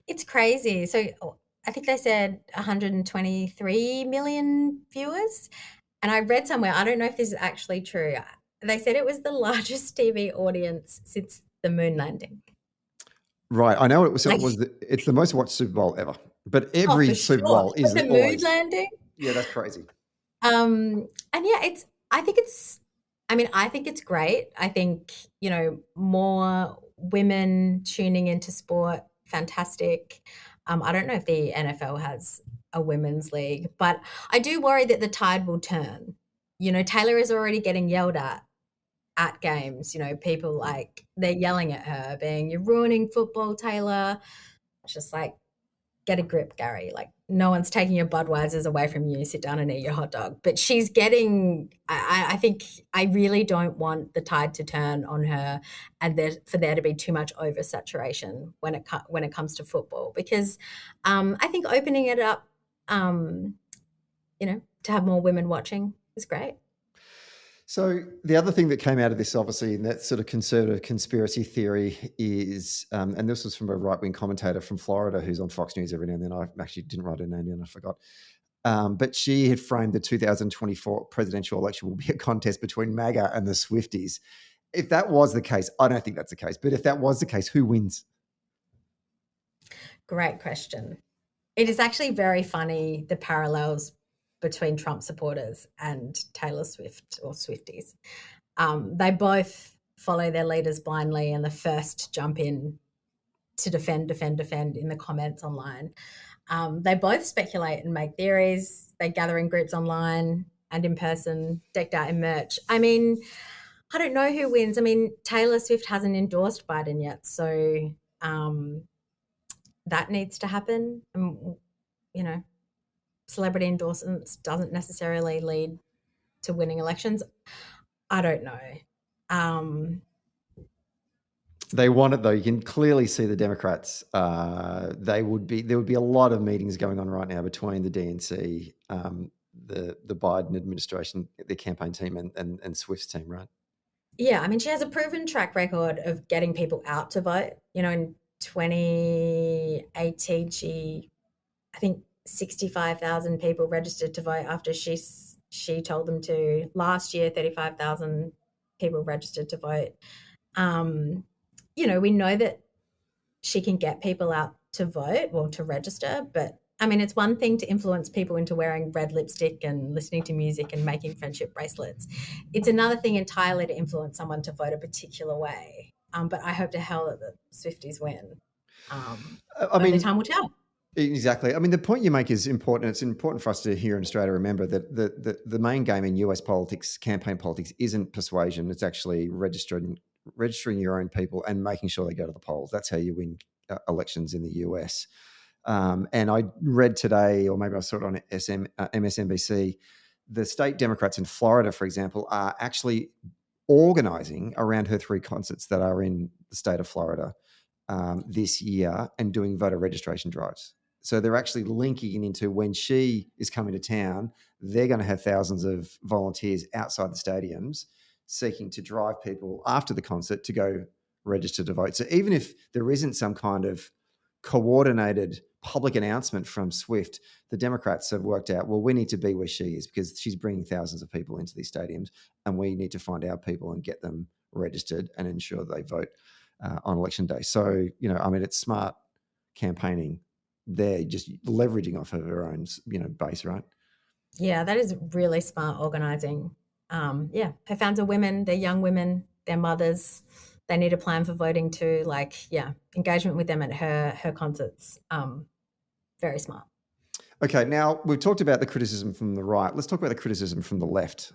It's crazy. So I think they said 123 million viewers. And I read somewhere, I don't know if this is actually true, they said it was the largest TV audience since the moon landing. Right. I know it's the most watched Super Bowl ever, but every Super Bowl is the moon landing. Yeah, that's crazy. And yeah, I think it's great. I think, more women tuning into sport, fantastic. I don't know if the NFL has a women's league, but I do worry that the tide will turn. Taylor is already getting yelled at games. People they're yelling at her, being, "You're ruining football, Taylor." It's just like, get a grip, Gary. Like, no one's taking your Budweisers away from you. Sit down and eat your hot dog. But she's getting, I think I really don't want the tide to turn on her and for there to be too much oversaturation when it comes to football, because I think opening it up, to have more women watching is great. So the other thing that came out of this, obviously, in that sort of conservative conspiracy theory is, and this was from a right-wing commentator from Florida who's on Fox News every now and then. I actually didn't write her name down, I forgot. But she had framed the 2024 presidential election will be a contest between MAGA and the Swifties. If that was the case, I don't think that's the case, but if that was the case, who wins? Great question. It is actually very funny, the parallels between Trump supporters and Taylor Swift or Swifties. They both follow their leaders blindly and the first to jump in to defend in the comments online. They both speculate and make theories. They gather in groups online and in person, decked out in merch. I mean, I don't know who wins. I mean, Taylor Swift hasn't endorsed Biden yet, so that needs to happen. You know, celebrity endorsements doesn't necessarily lead to winning elections. I don't know. They want it though. You can clearly see the Democrats. There would be a lot of meetings going on right now between the DNC, the Biden administration, the campaign team, and Swift's team, right? Yeah, I mean, she has a proven track record of getting people out to vote. You know, in 2018, I think 65,000 people registered to vote after she told them to. Last year, 35,000 people registered to vote. You know, we know that she can get people out to vote or to register, but I mean, it's one thing to influence people into wearing red lipstick and listening to music and making friendship bracelets. It's another thing entirely to influence someone to vote a particular way. But I hope to hell that the Swifties win. Only time will tell. Exactly. I mean, the point you make is important. It's important for us to here in Australia to remember that the main game in US politics, campaign politics, isn't persuasion. It's actually registering your own people and making sure they go to the polls. That's how you win elections in the US. And I read today, or maybe I saw it on MSNBC, the state Democrats in Florida, for example, are actually organizing around her 3 concerts that are in the state of Florida this year and doing voter registration drives. So they're actually linking into when she is coming to town, they're going to have thousands of volunteers outside the stadiums seeking to drive people after the concert to go register to vote. So even if there isn't some kind of coordinated public announcement from Swift, the Democrats have worked out, well, we need to be where she is because she's bringing thousands of people into these stadiums and we need to find our people and get them registered and ensure they vote on election day. So, you know, I mean, it's smart campaigning. They're just leveraging off of her own, you know, base, right? Yeah, that is really smart organizing. Yeah, her fans are women, they're young women, they're mothers. They need a plan for voting too. Like, yeah, engagement with them at her concerts. Very smart. Okay, now we've talked about the criticism from the right. Let's talk about the criticism from the left.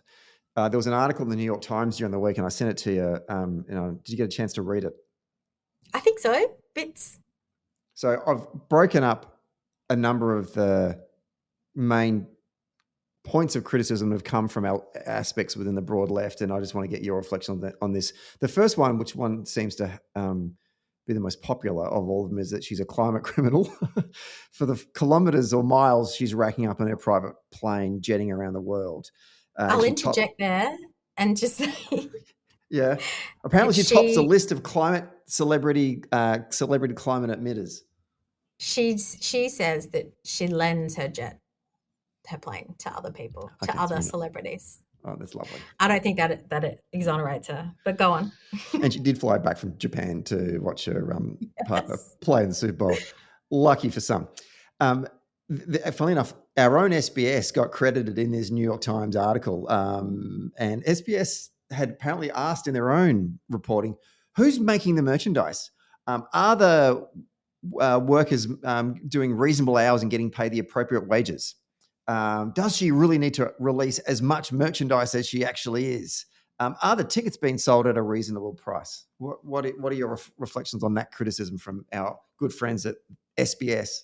There was an article in the New York Times during the week, and I sent it to you. You know, did you get a chance to read it? I think so, bits. So I've broken up a number of the main points of criticism that have come from our aspects within the broad left, and I just want to get your reflection on this. The first one, which one seems to be the most popular of all of them, is that she's a climate criminal for the kilometres or miles she's racking up in her private plane jetting around the world. I'll interject there and just say... Yeah. Apparently she tops the list of celebrity climate emitters. She says that she lends her plane to other people, to other celebrities. Oh, that's lovely. I don't think that it exonerates her, but go on. And she did fly back from Japan to watch her partner play in the Super Bowl. Lucky for some. Funnily enough, our own SBS got credited in this New York Times article, and SBS had apparently asked in their own reporting, who's making the merchandise? Are the workers doing reasonable hours and getting paid the appropriate wages? Does she really need to release as much merchandise as she actually is? Are the tickets being sold at a reasonable price? What are your reflections on that criticism from our good friends at SBS?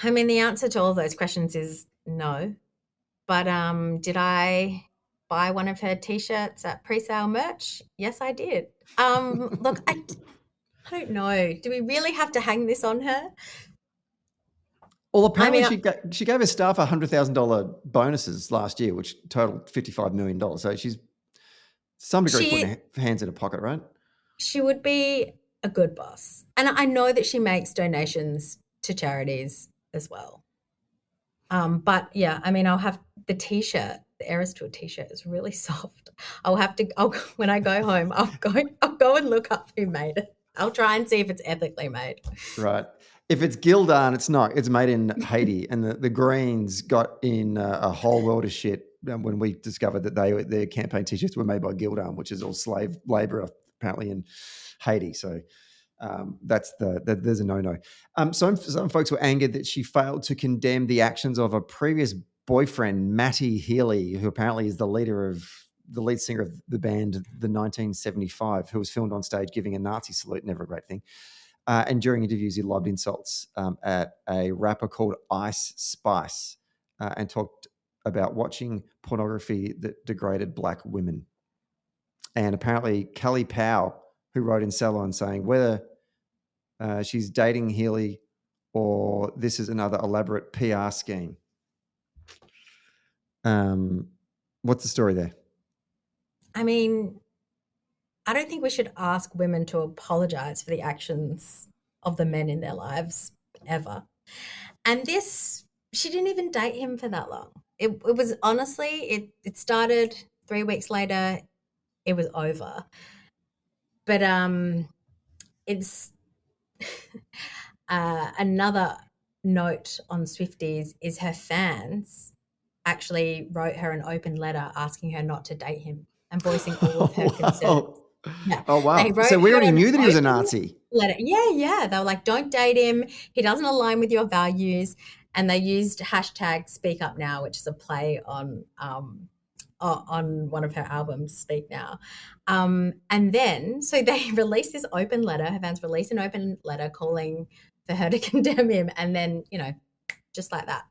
I mean, the answer to all those questions is no. But did I buy one of her T-shirts at pre-sale merch? Yes, I did. Look, I don't know. Do we really have to hang this on her? Well, apparently she gave her staff $100,000 bonuses last year, which totaled $55 million. So she's to some degree putting her hands in her pocket, right? She would be a good boss. And I know that she makes donations to charities as well. But yeah, I mean, I'll have the T-shirt. The Heiress to a T-shirt is really soft. When I go home, I'll go and look up who made it. I'll try and see if it's ethically made. Right. If it's Gildan, it's not. It's made in Haiti, and the Greens got in a whole world of shit when we discovered that their campaign t-shirts were made by Gildan, which is all slave labor apparently in Haiti. So there's a no-no. Some folks were angered that she failed to condemn the actions of a previous boyfriend, Matty Healy, who apparently is the lead singer of the band The 1975, who was filmed on stage giving a Nazi salute. Never a great thing. And during interviews, he lobbed insults at a rapper called Ice Spice and talked about watching pornography that degraded black women. And apparently Kelly Powell, who wrote in Salon saying whether she's dating Healy or this is another elaborate PR scheme. What's the story there? I mean, I don't think we should ask women to apologize for the actions of the men in their lives ever. And she didn't even date him for that long. It was honestly, it started 3 weeks later, it was over. But it's another note on Swifties is her fans actually wrote her an open letter asking her not to date him and voicing all of her concerns. Yeah. Oh, wow. So we already knew that he was a Nazi. Letter. Yeah. They were like, don't date him. He doesn't align with your values. And they used hashtag Speak Up Now, which is a play on one of her albums, Speak Now. And then, so they released this open letter. Her fans released an open letter calling for her to condemn him. And then, just like that,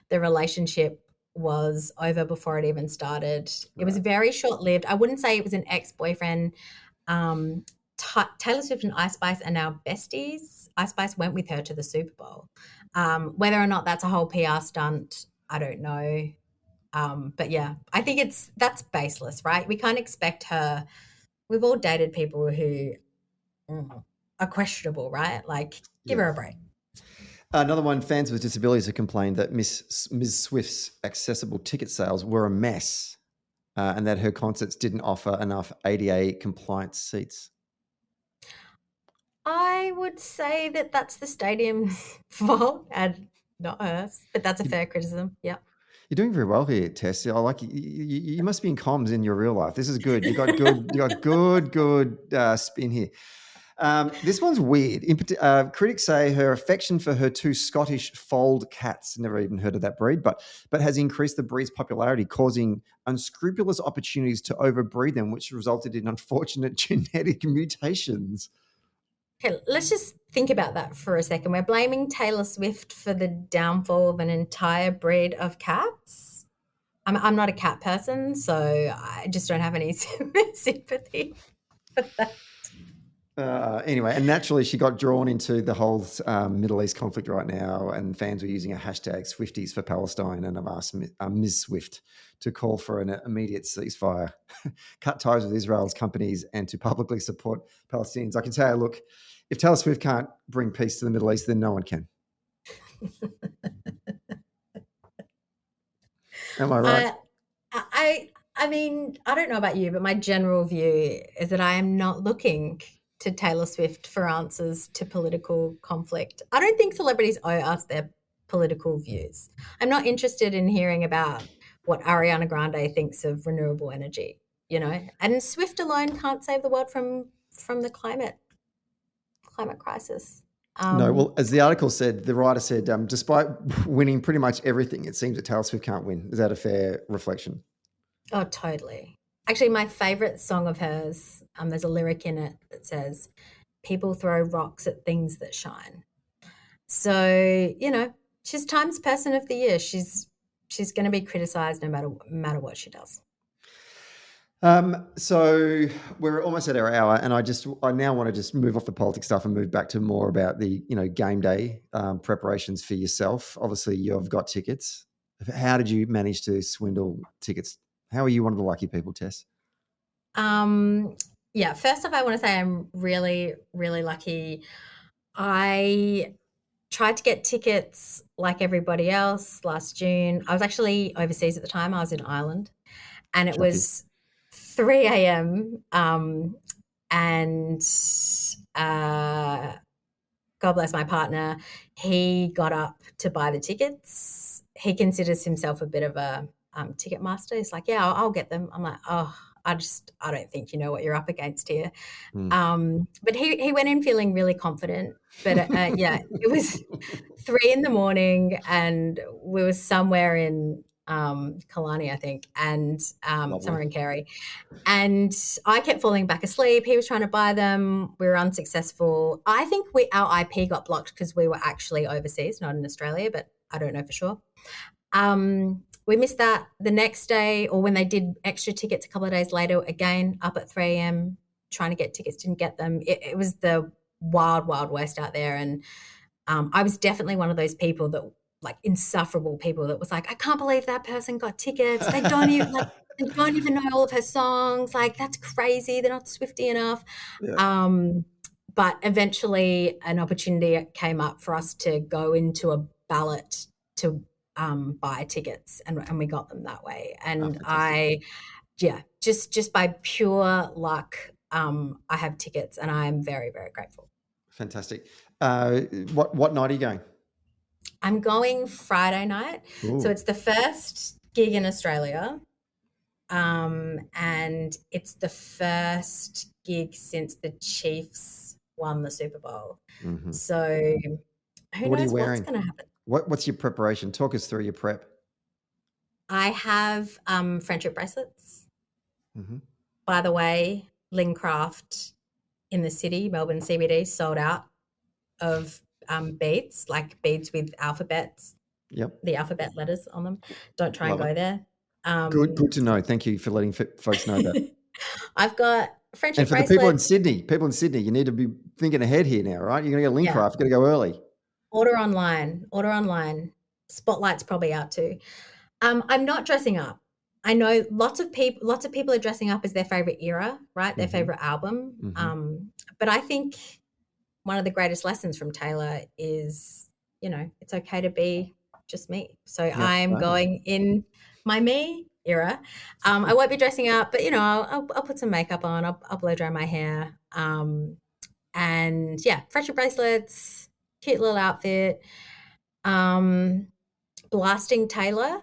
the relationship was over before it even started. Right. It was very short-lived. I wouldn't say it was an ex-boyfriend. Taylor Swift and Ice Spice are now besties. Ice Spice went with her to the Super Bowl. Whether or not that's a whole PR stunt, I don't know. But yeah, I think that's baseless, right? We can't expect her. We've all dated people who are questionable, right? Like, give her a break. Another one, fans with disabilities have complained that Ms. Swift's accessible ticket sales were a mess and that her concerts didn't offer enough ADA compliant seats. I would say that that's the stadium's fault and not hers, but that's a fair criticism. Yeah. You're doing very well here, Tess. I like you must be in comms in your real life. This is good. You got good spin here. This one's weird. Critics say her affection for her two Scottish fold cats, never even heard of that breed, but has increased the breed's popularity, causing unscrupulous opportunities to overbreed them, which resulted in unfortunate genetic mutations. Okay, let's just think about that for a second. We're blaming Taylor Swift for the downfall of an entire breed of cats. I'm not a cat person, so I just don't have any sympathy for that. Anyway, and naturally she got drawn into the whole Middle East conflict right now, and fans were using a hashtag Swifties for Palestine, and I've asked Ms. Swift to call for an immediate ceasefire, cut ties with Israel's companies, and to publicly support Palestinians. I can tell you, look, if Taylor Swift can't bring peace to the Middle East, then no one can. Am I right? I mean, I don't know about you, but my general view is that I am not looking to Taylor Swift for answers to political conflict. I don't think celebrities owe us their political views. I'm not interested in hearing about what Ariana Grande thinks of renewable energy, and Swift alone can't save the world from the climate crisis. No, well, as the article said, the writer said, despite winning pretty much everything, it seems that Taylor Swift can't win. Is that a fair reflection? Oh, totally. Actually, my favourite song of hers, there's a lyric in it that says, "People throw rocks at things that shine." So, she's Times Person of the Year. She's going to be criticised no matter what she does. So we're almost at our hour, and I now want to just move off the politics stuff and move back to more about the game day preparations for yourself. Obviously, you've got tickets. How did you manage to swindle tickets? How are you one of the lucky people, Tess? Yeah, first off, I want to say I'm really, really lucky. I tried to get tickets like everybody else last June. I was actually overseas at the time. I was in Ireland, and it was 3 a.m. and God bless my partner, he got up to buy the tickets. He considers himself a bit of a ticket master. He's like, yeah, I'll get them. I'm like, oh, I don't think you know what you're up against here. But he went in feeling really confident. But yeah, it was 3 a.m. and we were somewhere in Kalani, I think, and somewhere in Kerry. And I kept falling back asleep. He was trying to buy them. We were unsuccessful. I think our IP got blocked because we were actually overseas, not in Australia, but I don't know for sure. We missed that the next day, or when they did extra tickets a couple of days later, again, up at 3 a.m, trying to get tickets, didn't get them. It was the wild, wild west out there. And I was definitely one of those people that, like, insufferable people that was like, I can't believe that person got tickets. They don't even know all of her songs. Like, that's crazy. They're not Swifty enough. Yeah. But eventually an opportunity came up for us to go into a ballot to buy tickets, and we got them that way. And just by pure luck, I have tickets, and I'm very, very grateful. Fantastic. What night are you going? I'm going Friday night. Ooh. So it's the first gig in Australia. And it's the first gig since the Chiefs won the Super Bowl. Mm-hmm. So who knows what's going to happen. What's your preparation? Talk us through your prep. I have friendship bracelets. Mm-hmm. By the way, Lincraft in the city, Melbourne CBD, sold out of beads, like beads with alphabets. Yep. The alphabet letters on them. Don't try and go there. Good to know. Thank you for letting folks know that. I've got friendship and for bracelets. the people in Sydney, you need to be thinking ahead here now, right? You're going to get Lincraft. You've got to go early. Order online. Spotlight's probably out too. I'm not dressing up. I know lots of people are dressing up as their favorite era, right? Their favorite album. Mm-hmm. But I think one of the greatest lessons from Taylor is, it's okay to be just me. So I'm going in my me era. I won't be dressing up, but I'll put some makeup on. I'll blow dry my hair. And yeah, friendship bracelets, cute little outfit. Blasting Taylor,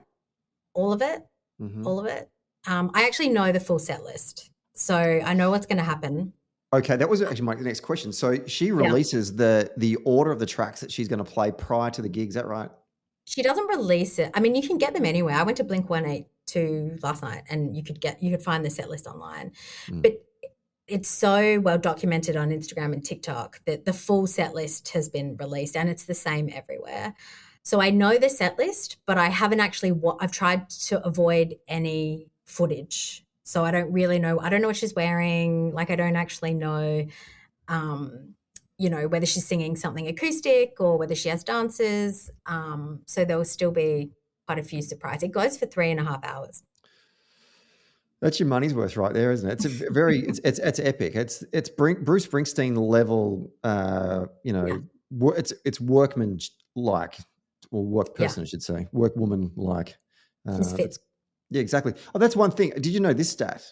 all of it. Mm-hmm. All of it. I actually know the full set list, so I know what's going to happen. Okay, that was actually my next question. So she releases the order of the tracks that she's going to play prior to the gig. Is that right? She doesn't release it. I mean, you can get them anywhere. I went to Blink-182 last night, and you could find the set list online. But it's so well documented on Instagram and TikTok that the full set list has been released, and it's the same everywhere. So I know the set list, but I haven't actually. I've tried to avoid any footage. So I don't really know. I don't know what she's wearing. Like, I don't actually know, whether she's singing something acoustic or whether she has dances. So there will still be quite a few surprises. It goes for 3.5 hours. That's your money's worth right there, isn't it? It's a very, it's epic. It's Bruce Springsteen level. It's workman-like, or work person, I should say, work woman-like. He's fit. Yeah, exactly. Oh, that's one thing. Did you know this stat?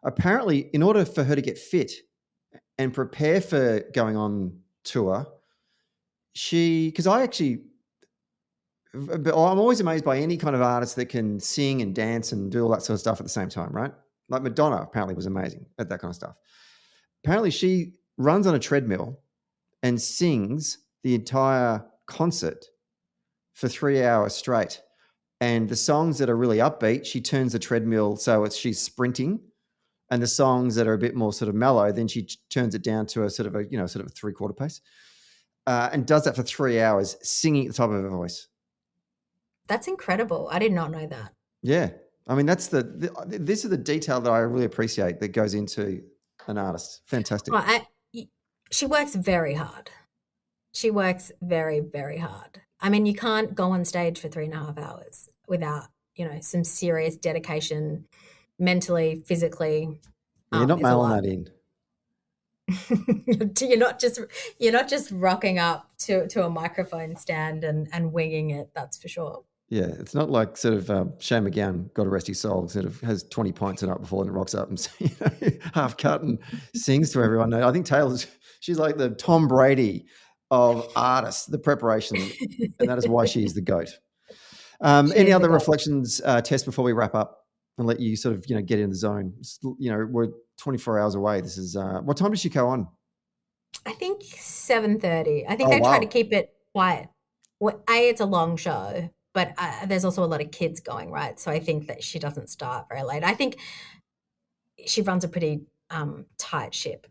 Apparently, in order for her to get fit and prepare for going on tour, because I'm always amazed by any kind of artist that can sing and dance and do all that sort of stuff at the same time, right? Like Madonna apparently was amazing at that kind of stuff. Apparently, she runs on a treadmill and sings the entire concert for 3 hours straight. And the songs that are really upbeat, she turns the treadmill so she's sprinting. And the songs that are a bit more sort of mellow, then she turns it down to a sort of a 3/4 pace, and does that for 3 hours, singing at the top of her voice. That's incredible. I did not know that. Yeah, I mean this is the detail that I really appreciate that goes into an artist. Fantastic. Well, she works very hard. She works very, very hard. I mean, you can't go on stage for 3.5 hours without, some serious dedication, mentally, physically. You're not mailing that in. You're not just rocking up to a microphone stand and winging it. That's for sure. Yeah, it's not like sort of Shane McGowan, God rest his soul, sort of has 20 pints the night before and rocks up and half cut and sings to everyone. No, I think she's like the Tom Brady of artists, the preparation, and that is why she is the GOAT. She Any is the other goat. reflections, Tess, before we wrap up and let you sort of, get in the zone? We're 24 hours away. This is, what time does she go on? I think 7:30. I think Oh, I try to wow. keep it quiet. Well, it's a long show, but there's also a lot of kids going, right? So I think that she doesn't start very late. I think she runs a pretty tight ship.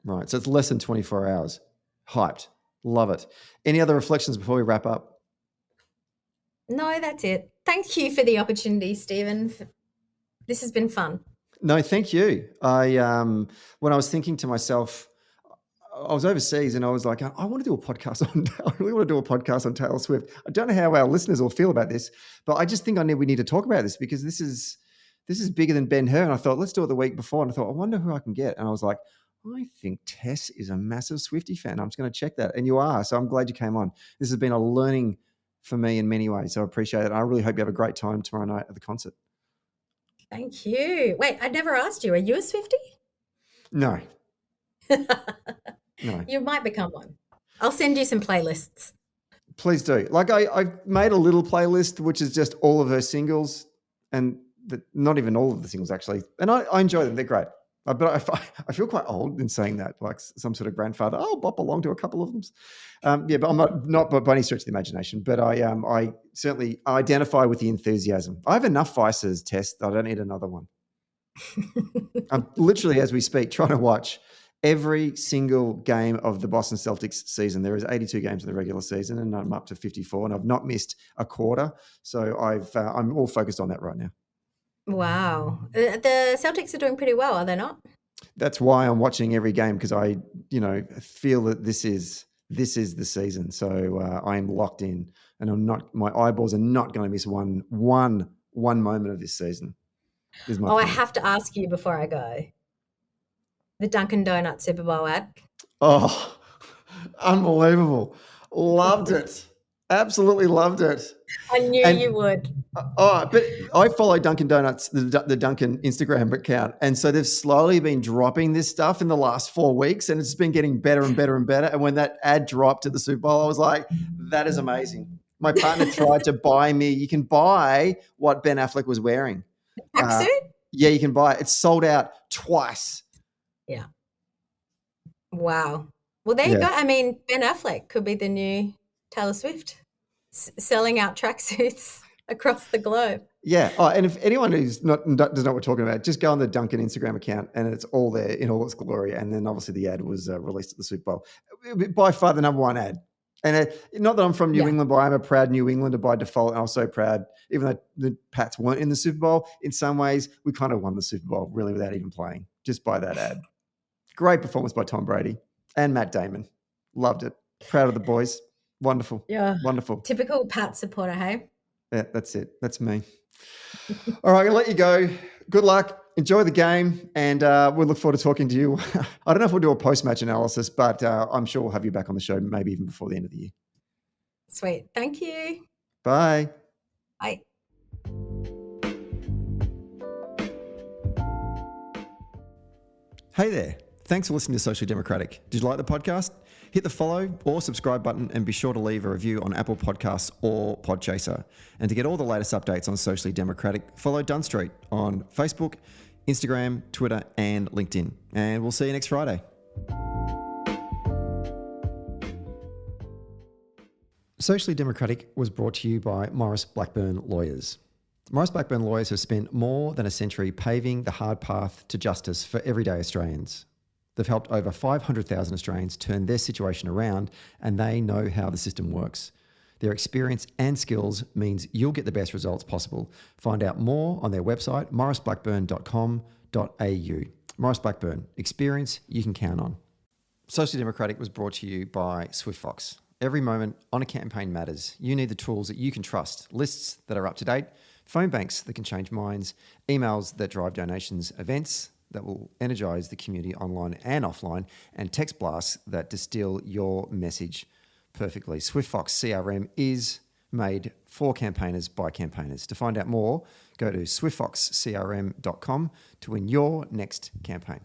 Right. So it's less than 24 hours. Hyped. Love it. Any other reflections before we wrap up? No, that's it. Thank you for the opportunity, Stephen. This has been fun. No, thank you. When I was thinking to myself, I was overseas and I was like, I want to do a podcast I really want to do a podcast on Taylor Swift. I don't know how our listeners will feel about this, but I just think we need to talk about this because this is bigger than Ben-Hur. And I thought, let's do it the week before. And I thought, I wonder who I can get. And I was like, I think Tess is a massive Swiftie fan. I'm just going to check that. And you are. So I'm glad you came on. This has been a learning for me in many ways. So I appreciate it. I really hope you have a great time tomorrow night at the concert. Thank you. Wait, I never asked you. Are you a Swiftie? No. No. You might become one. I'll send you some playlists. Please do. Like I've made a little playlist, which is just all of her singles and not even all of the singles actually. And I enjoy them. They're great. But I feel quite old in saying that, like some sort of grandfather. I'll bop along to a couple of them. But I'm not by any stretch of the imagination. But I certainly identify with the enthusiasm. I have enough vices, Tess. I don't need another one. I'm literally, as we speak, trying to watch every single game of the Boston Celtics season. There is 82 games in the regular season, and I'm up to 54, and I've not missed a quarter. So I'm all focused on that right now. Wow. The Celtics are doing pretty well, are they not? That's why I'm watching every game because I, feel that this is the season. So I am locked in, and my eyeballs are not going to miss one moment of this season. I have to ask you before I go. The Dunkin' Donuts Super Bowl ad. Oh, unbelievable. Loved it. Absolutely loved it. I knew you would. But I follow Dunkin' Donuts, the Dunkin' Instagram account. And so they've slowly been dropping this stuff in the last 4 weeks, and it's been getting better and better and better. And when that ad dropped at the Super Bowl, I was like, that is amazing. My partner tried to buy me. You can buy what Ben Affleck was wearing. Tracksuit? Yeah, you can buy it. It's sold out twice. Yeah. Wow. Well, there you go. I mean, Ben Affleck could be the new Taylor Swift, selling out tracksuits across the globe. Yeah. Oh, and if anyone doesn't know what we're talking about, just go on the Dunkin' Instagram account and it's all there in all its glory. And then obviously the ad was released at the Super Bowl. By far the number one ad. And not that I'm from New England, but I'm a proud New Englander by default. And I was so proud, even though the Pats weren't in the Super Bowl, in some ways, we kind of won the Super Bowl really without even playing, just by that ad. Great performance by Tom Brady and Matt Damon. Loved it. Proud of the boys. Wonderful. Yeah. Wonderful. Typical Pat supporter, hey? Yeah, that's it. That's me. All right, I'm going to let you go. Good luck. Enjoy the game. And we'll look forward to talking to you. I don't know if we'll do a post-match analysis, but I'm sure we'll have you back on the show, maybe even before the end of the year. Sweet. Thank you. Bye. Bye. Hey there. Thanks for listening to Socially Democratic. Did you like the podcast? Hit the follow or subscribe button and be sure to leave a review on Apple Podcasts or Podchaser. And to get all the latest updates on Socially Democratic, follow Dunn Street on Facebook, Instagram, Twitter, and LinkedIn. And we'll see you next Friday. Socially Democratic was brought to you by Morris Blackburn Lawyers. Morris Blackburn Lawyers have spent more than a century paving the hard path to justice for everyday Australians. They've helped over 500,000 Australians turn their situation around, and they know how the system works. Their experience and skills means you'll get the best results possible. Find out more on their website, morrisblackburn.com.au. Morris Blackburn, experience you can count on. Socially Democratic was brought to you by SwiftFox. Every moment on a campaign matters. You need the tools that you can trust, lists that are up to date, phone banks that can change minds, emails that drive donations, events that will energise the community online and offline, and text blasts that distill your message perfectly. SwiftFox CRM is made for campaigners by campaigners. To find out more, go to swiftfoxcrm.com to win your next campaign.